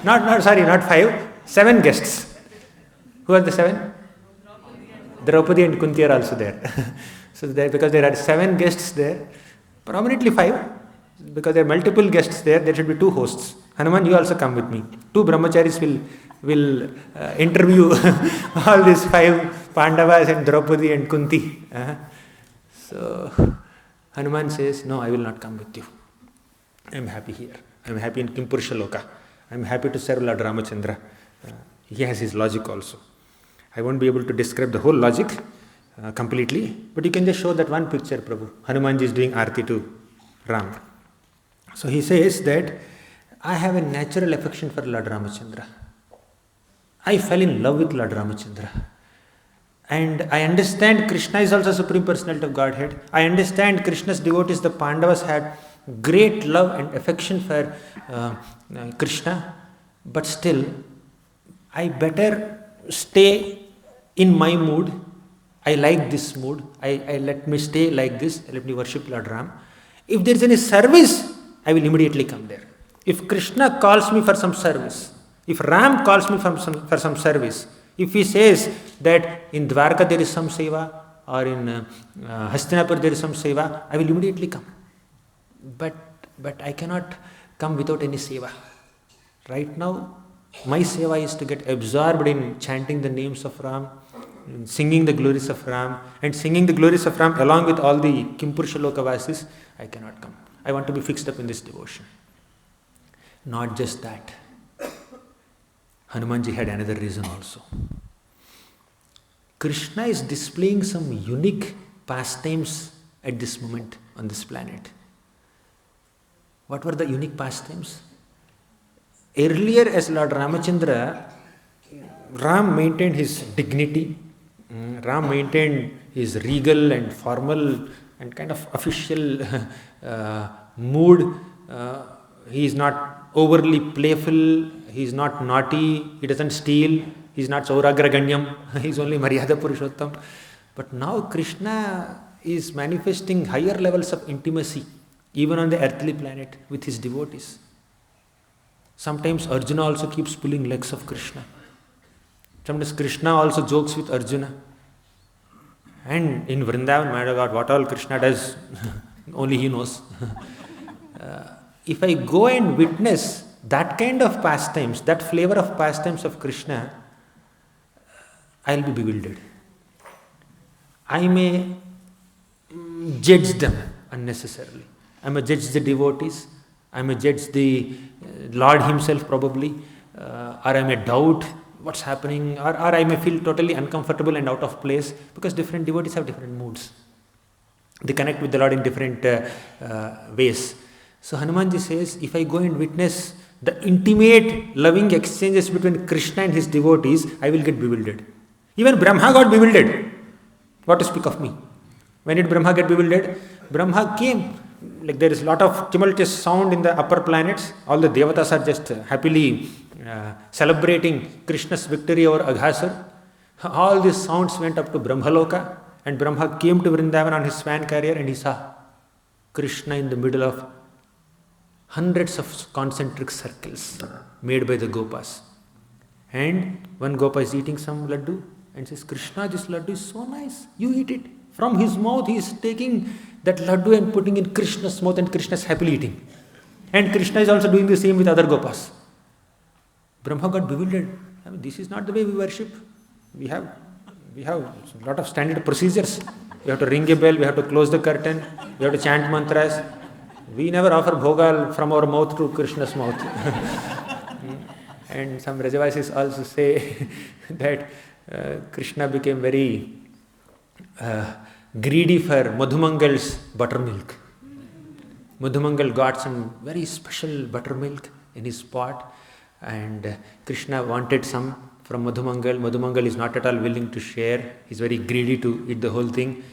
not 5, 7 guests. Who are the 7? Draupadi and Kunti are also there. So because there are 7 guests there, prominently 5, because there are multiple guests there should be 2 hosts. Hanuman, you also come with me. 2 brahmacharis will interview all these 5 Pandavas and Draupadi and Kunti. So Hanuman says, no, I will not come with you. I am happy here. I am happy in Kimpurusha Loka. I am happy to serve Lord Ramachandra. He has his logic also. I won't be able to describe the whole logic completely, but you can just show that one picture, Prabhu. Hanumanji is doing Aarti to Ram. So he says that I have a natural affection for Lord Ramachandra. I fell in love with Lord Ramachandra. And I understand Krishna is also Supreme Personality of Godhead. I understand Krishna's devotees, the Pandavas, had great love and affection for Krishna. But still, I better stay in my mood I like this mood. I let me stay like this. Let me worship Lord Ram. If there is any service, I will immediately come there. If Krishna calls me for some service, if Ram calls me for some service, if he says that in Dwarka there is some seva or in Hastinapur there is some seva, I will immediately come. But I cannot come without any seva. Right now, my seva is to get absorbed in chanting the names of Ram, in singing the glories of Ram, and singing the glories of Ram along with all the Kimpurusha Lokavasis. I cannot come. I want to be fixed up in this devotion. Not just that. Hanumanji had another reason also. Krishna is displaying some unique pastimes at this moment on this planet. What were the unique pastimes? Earlier, as Lord Ramachandra, Ram maintained his dignity. Ram maintained his regal and formal and kind of official mood. He is not overly playful. He is not naughty. He doesn't steal. He is not Sauragraganyam. He is only Maryada Purushottam. But now Krishna is manifesting higher levels of intimacy, even on the earthly planet, with his devotees. Sometimes Arjuna also keeps pulling legs of Krishna. Sometimes Krishna also jokes with Arjuna. And in Vrindavan, my God, what all Krishna does, only he knows. If I go and witness that kind of pastimes, that flavor of pastimes of Krishna, I'll be bewildered. I may judge them unnecessarily. I may judge the devotees. I may judge the Lord himself probably. Or I may doubt what's happening. Or I may feel totally uncomfortable and out of place, because different devotees have different moods. They connect with the Lord in different ways. So Hanumanji says, if I go and witness the intimate loving exchanges between Krishna and his devotees, I will get bewildered. Even Brahma got bewildered. What to speak of me? When did Brahma get bewildered? Brahma came. Like there is a lot of tumultuous sound in the upper planets. All the devatas are just happily celebrating Krishna's victory over Aghasur. All these sounds went up to Brahmaloka, and Brahma came to Vrindavan on his swan carrier, and he saw Krishna in the middle of hundreds of concentric circles made by the Gopas. And one Gopa is eating some laddu and says, Krishna, this laddu is so nice, you eat it. From his mouth he is taking that laddu and putting in Krishna's mouth, and Krishna is happily eating. And Krishna is also doing the same with other Gopas. Brahma got bewildered. I mean, this is not the way we worship. We have a lot of standard procedures. We have to ring a bell, we have to close the curtain, we have to chant mantras. We never offer bhogal from our mouth to Krishna's mouth. And some Rajavasis also say that Krishna became very greedy for Madhumangal's buttermilk. Madhumangal got some very special buttermilk in his pot, and Krishna wanted some from Madhumangal. Madhumangal is not at all willing to share. He's very greedy to eat the whole thing.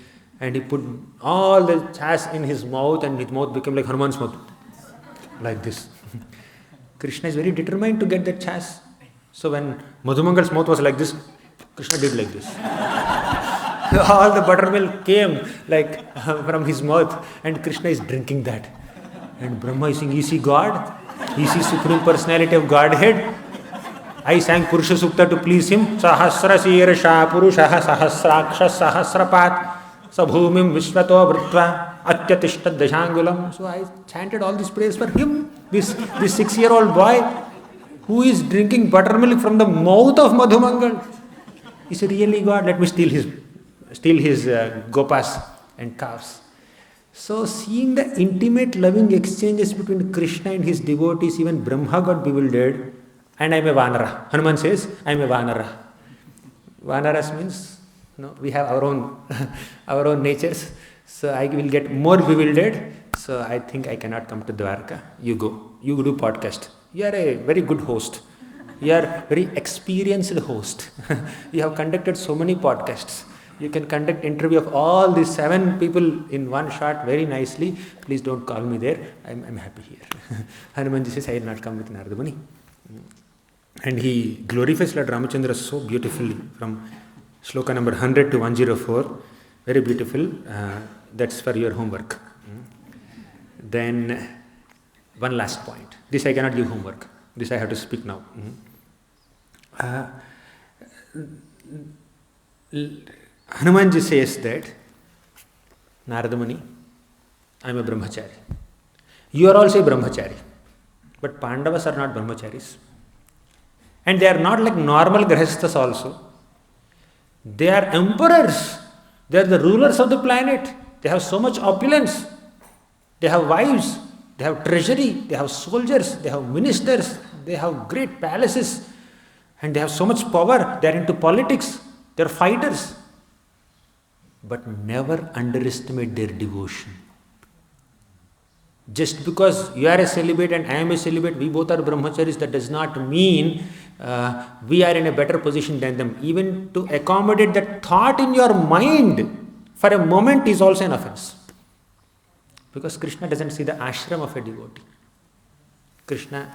And he put all the chas in his mouth, and his mouth became like Hanuman's mouth. Like this. Krishna is very determined to get that chas. So when Madhumangal's mouth was like this, Krishna did like this. All the buttermilk came like from his mouth, and Krishna is drinking that. And Brahma is saying, is he God? Is he Supreme Personality of Godhead? I sang Purusha Sukta to please him. Sahasra Sirsha Purushaha Sahasraksha Sahasrapat Sabhumim Vishvato Vritva Atyatishta Dashangulam. So I chanted all this praise for him, this 6-year-old boy who is drinking buttermilk from the mouth of Madhumangal. Is he really God? Let me steal his gopas and calves. So seeing the intimate loving exchanges between Krishna and his devotees, even Brahma got bewildered. And I am a Vanara. Hanuman says, I am a Vanara. Vanaras means, we have our own natures. So I will get more bewildered. So I think I cannot come to Dwarka. You go. You do podcast. You are a very good host. You are very experienced host. You have conducted so many podcasts. You can conduct interview of all these 7 people in one shot very nicely. Please don't call me there. I'm happy here. Hanumanji says, I will not come with Narada Muni. And he glorifies Lord Ramachandra so beautifully from Shloka number 100 to 104. Very beautiful. That's for your homework. Then one last point. This I cannot give homework. This I have to speak now. Hanumanji says that, Narada Muni, I am a brahmachari. You are also a brahmachari. But Pandavas are not brahmacharis. And they are not like normal grahasthas also. They are emperors. They are the rulers of the planet. They have so much opulence. They have wives. They have treasury. They have soldiers. They have ministers. They have great palaces. And they have so much power. They are into politics. They are fighters. But never underestimate their devotion. Just because you are a celibate and I am a celibate, we both are brahmacharis, that does not mean we are in a better position than them. Even to accommodate that thought in your mind for a moment is also an offense. Because Krishna doesn't see the ashram of a devotee. Krishna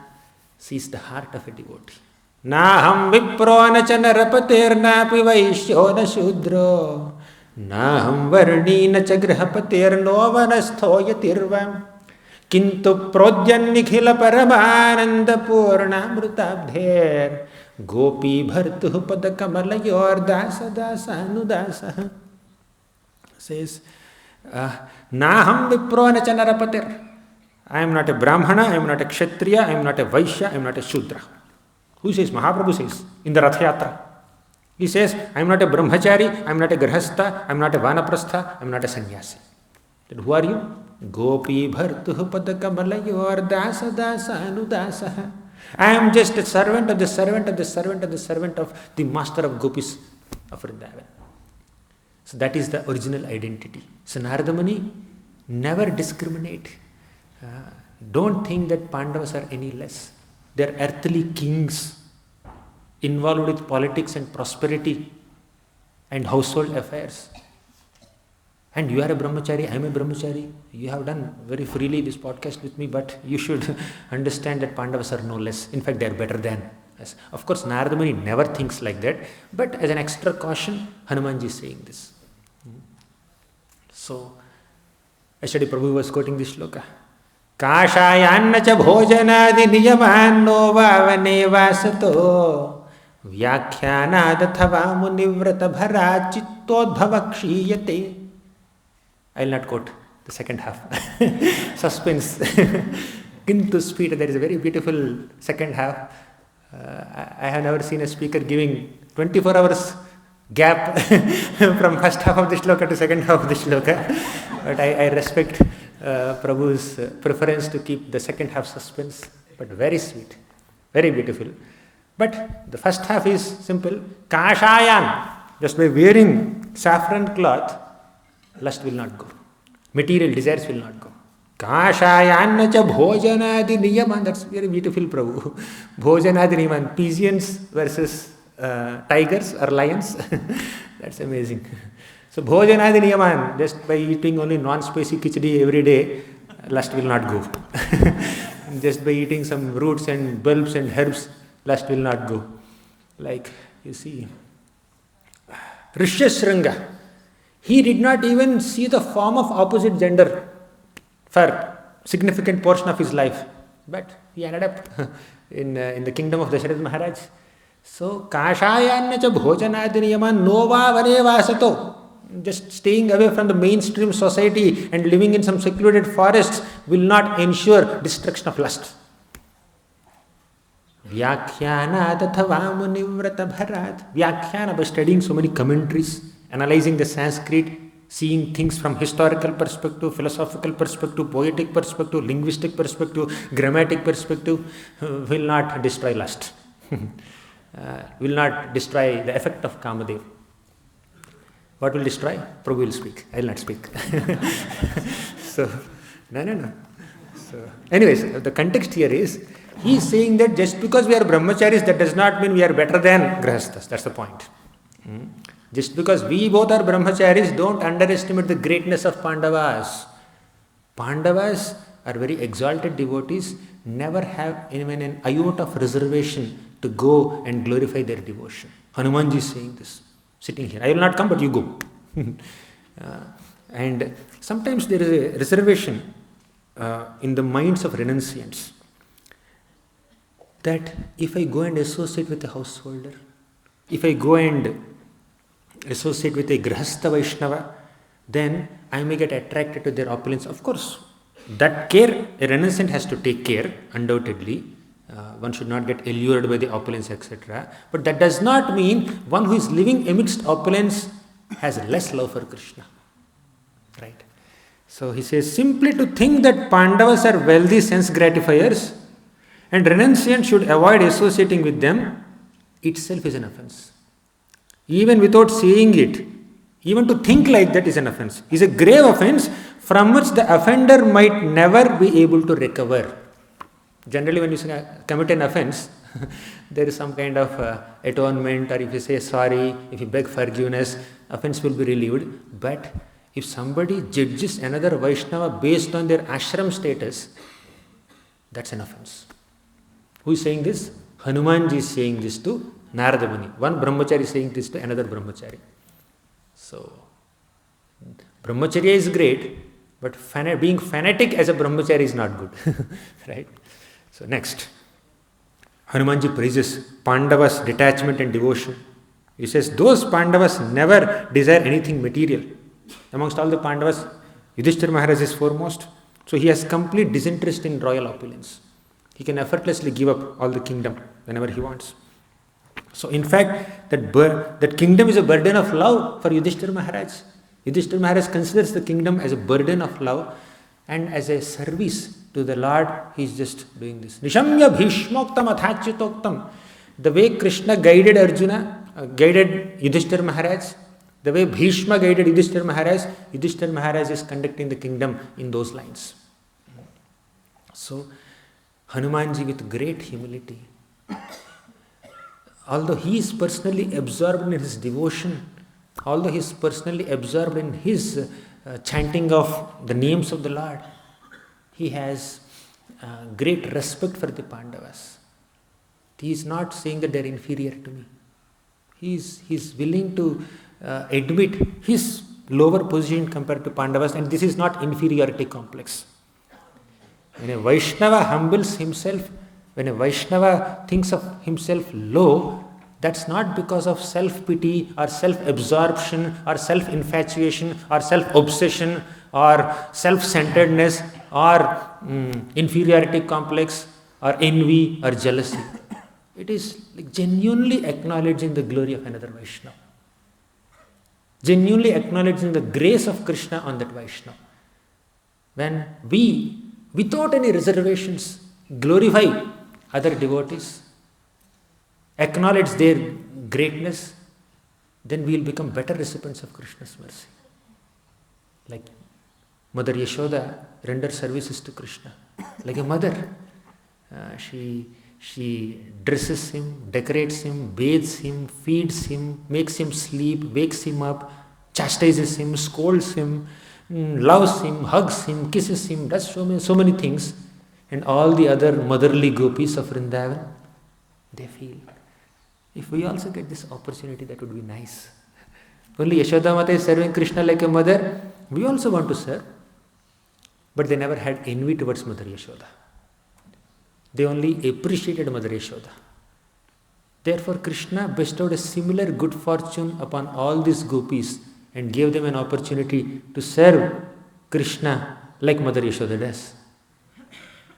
sees the heart of a devotee. Naham vipro na cha narapatir napi vaishyo na shudro naham varni na cha grahapatir no vanastho yatirvam Kintu prodyan nikhila paramananda purnamrutabdher gopi bhartuh padakamalayyor dasa dasa anudasa. Says, Naham vipro na cha narapatir. I am not a brahmana, I am not a kshatriya, I am not a vaishya, I am not a shudra. Who says? Mahaprabhu says in the Rath Yatra. He says, I am not a brahmachari, I am not a grahastha, I am not a vanaprastha, I am not a sannyasi. Then who are you? Gopi bhartuh padakamalayyor dasa dasa anudasa. I am just a servant of the servant of the servant of the servant of the master of gopis of Vrindavan. So that is the original identity. So Narada Muni, never discriminate. Don't think that Pandavas are any less. They are earthly kings involved with politics and prosperity and household affairs. And you are a brahmachari, I am a brahmachari. You have done very freely this podcast with me, but you should understand that Pandavas are no less. In fact, they are better than us. Of course, Narada Muni never thinks like that, but as an extra caution, Hanumanji is saying this. So, yesterday Prabhu was quoting this shloka. Kashayanna cha bhojanadi niyamanno vavane vasato vyakhyanadathava munivrata bhara chittodbhavakshiyate. I will not quote the second half. Suspense. Kintu speed. There is a very beautiful second half. I have never seen a speaker giving 24 hours gap from first half of the shloka to second half of the shloka. But I respect Prabhu's preference to keep the second half suspense. But very sweet. Very beautiful. But the first half is simple. Kashayan. Just by wearing saffron cloth, lust will not go. Material desires will not go. Kashayanna cha bhojanadi niyaman. That's very beautiful, Prabhu. Bhojanadi niyaman. Pigeons versus tigers or lions. That's amazing. So bhojanadi niyaman. Just by eating only non-spicy khichdi every day, lust will not go. Just by eating some roots and bulbs and herbs, lust will not go. Like, you see, Rishyasringa. He did not even see the form of opposite gender for significant portion of his life. But he ended up in the kingdom of Darshan Maharaj. So, Kashayanna cha bhojanadiniyaman nova vane vasato. Just staying away from the mainstream society and living in some secluded forests will not ensure destruction of lust. Vyakhyana tathava munivrata bharat. Vyakhyana, by studying so many commentaries, analyzing the Sanskrit, seeing things from historical perspective, philosophical perspective, poetic perspective, linguistic perspective, grammatic perspective, will not destroy lust. Will not destroy the effect of Kamadev. What will destroy? Prabhu will speak. I will not speak. So, no. So, anyways, the context here is, he is saying that just because we are brahmacharis, that does not mean we are better than grahasthas. That's the point. Just because we both are brahmacharis, don't underestimate the greatness of Pandavas. Pandavas are very exalted devotees, never have even an iota of reservation to go and glorify their devotion. Hanumanji is saying this. sitting here. I will not come, but you go. And sometimes there is a reservation in the minds of renunciants that if I go and associate with a householder, if I go and associate with a Grihastha Vaishnava, then I may get attracted to their opulence. Of course, that care, a renunciant has to take care, undoubtedly. One should not get allured by the opulence, etc. But that does not mean one who is living amidst opulence has less love for Krishna. Right? So he says, simply to think that Pandavas are wealthy sense gratifiers and renunciants should avoid associating with them itself is an offense. Even without saying it, even to think like that is an offense. Is a grave offense from which the offender might never be able to recover. Generally, when you commit an offense, there is some kind of atonement, or if you say sorry, if you beg forgiveness, offense will be relieved. But if somebody judges another Vaishnava based on their ashram status, that's an offense. Who is saying this? Hanumanji is saying this to Narada Muni. One brahmachari is saying this to another brahmachari. So, brahmacharya is great, but being fanatic as a brahmachari is not good. Right? So next, Hanumanji praises Pandavas' detachment and devotion. He says, those Pandavas never desire anything material. Amongst all the Pandavas, Yudhishthira Maharaj is foremost. So he has complete disinterest in royal opulence. He can effortlessly give up all the kingdom whenever he wants. So in fact, that kingdom is a burden of love for Yudhishthira Maharaj. Yudhishthira Maharaj considers the kingdom as a burden of love and as a service to the Lord. He is just doing this. Nishamya bhishmoktam athachitoktam. The way Krishna guided Arjuna, guided Yudhishthira Maharaj, the way Bhishma guided Yudhishthira Maharaj is conducting the kingdom in those lines. So, Hanumanji with great humility, although he is personally absorbed in his devotion, although he is personally absorbed in his chanting of the names of the Lord, he has great respect for the Pandavas. He is not saying that they are inferior to me. He is willing to admit his lower position compared to Pandavas, and this is not inferiority complex. When a Vaishnava humbles himself, when a Vaishnava thinks of himself low, that's not because of self-pity or self-absorption or self-infatuation or self-obsession or self-centeredness or inferiority complex or envy or jealousy. It is like genuinely acknowledging the glory of another Vaishnava. Genuinely acknowledging the grace of Krishna on that Vaishnava. When we, without any reservations, glorify other devotees, acknowledge their greatness, then we will become better recipients of Krishna's mercy. Like Mother Yashoda renders services to Krishna. Like a mother, she dresses him, decorates him, bathes him, feeds him, makes him sleep, wakes him up, chastises him, scolds him, loves him, hugs him, kisses him, does so many things. And all the other motherly gopis of Vrindavan, they feel, if we also get this opportunity, that would be nice. Only Yashoda Mata is serving Krishna like a mother. We also want to serve. But they never had envy towards Mother Yashoda. They only appreciated Mother Yashoda. Therefore, Krishna bestowed a similar good fortune upon all these gopis and gave them an opportunity to serve Krishna like Mother Yashoda does.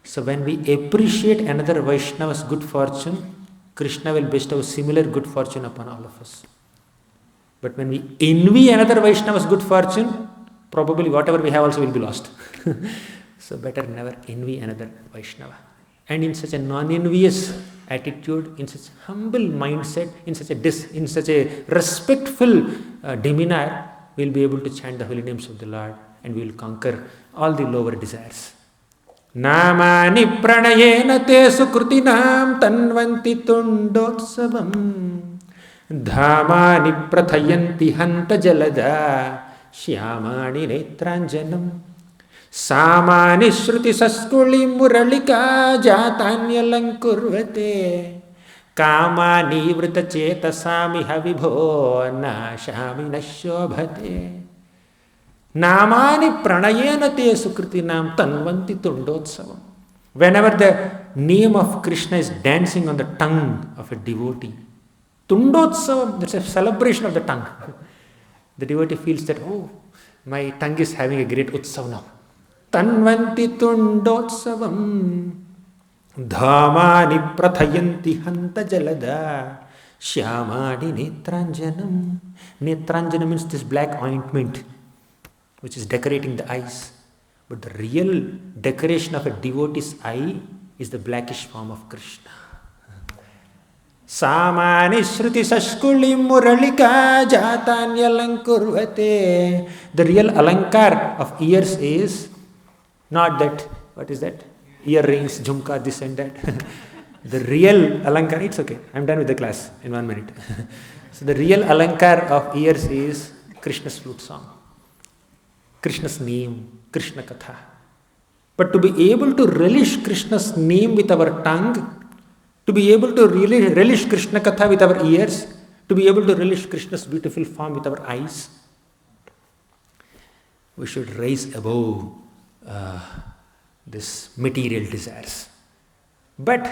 So when we appreciate another Vaishnava's good fortune, Krishna will bestow similar good fortune upon all of us. But when we envy another Vaishnava's good fortune, probably whatever we have also will be lost. So better never envy another Vaishnava. And in such a non-envious attitude, in such humble mindset, in such a respectful demeanor, we will be able to chant the holy names of the Lord and we will conquer all the lower desires. Namani pranayena te sukrutinam tanvanti tundotsavam dhamani prathayanti hanta jalada shyamani netranjanam samani shruti saskuli muralika jatanyalankurvate Kamani vrita chetasamiha vibho nashami nashobhate. Namani pranayena te sukritinam tanvanti tundotsavam. Whenever the name of Krishna is dancing on the tongue of a devotee, tundotsavam, that's a celebration of the tongue. The devotee feels that, oh, my tongue is having a great utsav now. Tanvanti tundotsavam. Dhamani prathayanti hanta jalada. Shyamani netranjanam. Netranjanam means this black ointment which is decorating the eyes. But the real decoration of a devotee's eye is the blackish form of Krishna. Samani shruti sashkuli muralika jatanyalankurvate. The real alankar of ears is not that, what is that? Earrings, jhumka, this and that. The real alankar, it's okay, I'm done with the class in 1 minute. So the real alankar of ears is Krishna's flute song, Krishna's name, Krishna Katha. But to be able to relish Krishna's name with our tongue, to be able to really relish Krishna Katha with our ears, to be able to relish Krishna's beautiful form with our eyes, we should rise above this material desires. But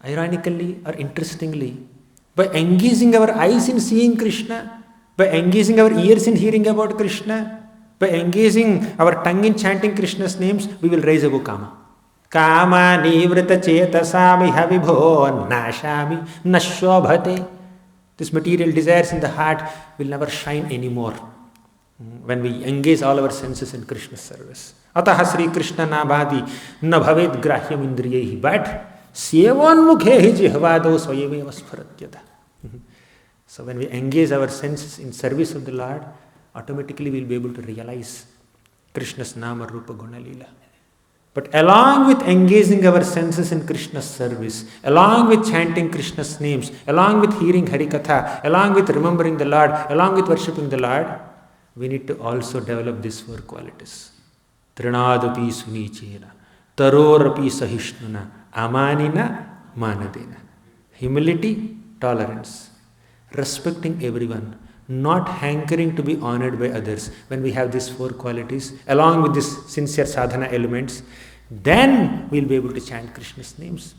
ironically or interestingly, by engaging our eyes in seeing Krishna, by engaging our ears in hearing about Krishna, by engaging our tongue in chanting Krishna's names, we will rise above kama. Kama nivrita chetasami havibho nashami nashobhate. This material desires in the heart will never shine anymore when we engage all our senses in Krishna's service. Ataha Sri Krishna nabhadi na bhaved grahyam indriyehi. But sevanmukhehi jihvado swayameva sparatyata. So when we engage our senses in service of the Lord, automatically we will be able to realize Krishna's nama rupa guna lila. But along with engaging our senses in Krishna's service, along with chanting Krishna's names, along with hearing Harikatha, along with remembering the Lord, along with worshipping the Lord, we need to also develop these 4 qualities. Trinadapi sunichena, tarorapi sahishnuna, amanina manadena. Humility, tolerance, respecting everyone, not hankering to be honored by others. When we have these 4 qualities, along with these sincere sadhana elements, then we'll be able to chant Krishna's names.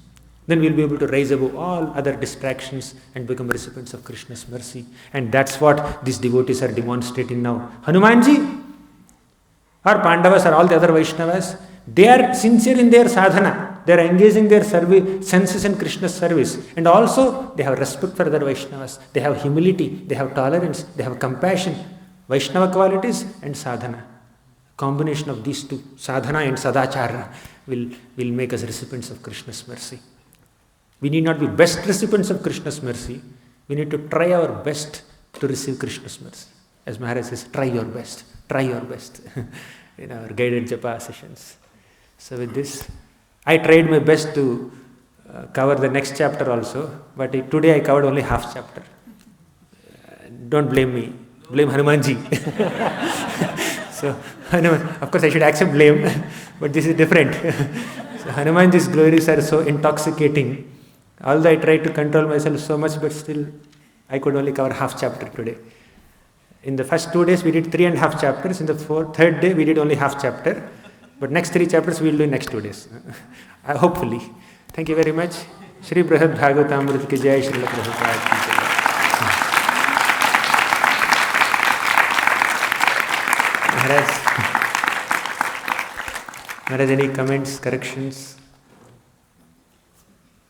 Then we'll be able to rise above all other distractions and become recipients of Krishna's mercy. And that's what these devotees are demonstrating now. Hanumanji or Pandavas or all the other Vaishnavas, they are sincere in their sadhana. They are engaging their senses in Krishna's service. And also they have respect for other Vaishnavas. They have humility, they have tolerance, they have compassion. Vaishnava qualities and sadhana. Combination of these 2, sadhana and sadachara, will make us recipients of Krishna's mercy. We need not be best recipients of Krishna's mercy. We need to try our best to receive Krishna's mercy. As Maharaj says, try your best in our guided japa sessions. So with this, I tried my best to cover the next chapter also, but today I covered only half chapter. Don't blame me, blame Hanumanji. So, Hanuman, of course I should accept blame, but this is different. So Hanumanji's glories are so intoxicating. Although I tried to control myself so much, but still I could only cover half chapter today. In the first 2 days we did 3.5 chapters. In the third day we did only half chapter. But next 3 chapters we will do in next 2 days. Hopefully. Thank you very much. Shri Brihat Bhagavatamrita ki jai, Srila Prabhupada ki jai. Maharaj, any comments, corrections?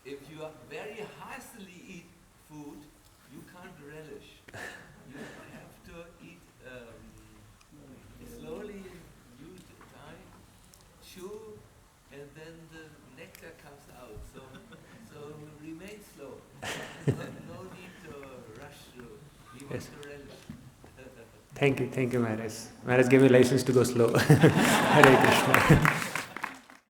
If you very hastily eat food, you can't relish. You have to eat slowly, use time, chew, and then the nectar comes out. So remain slow. No need to rush through. You want to relish. Thank you, Maharaj. Maharaj gave me license to go slow. Hare Krishna.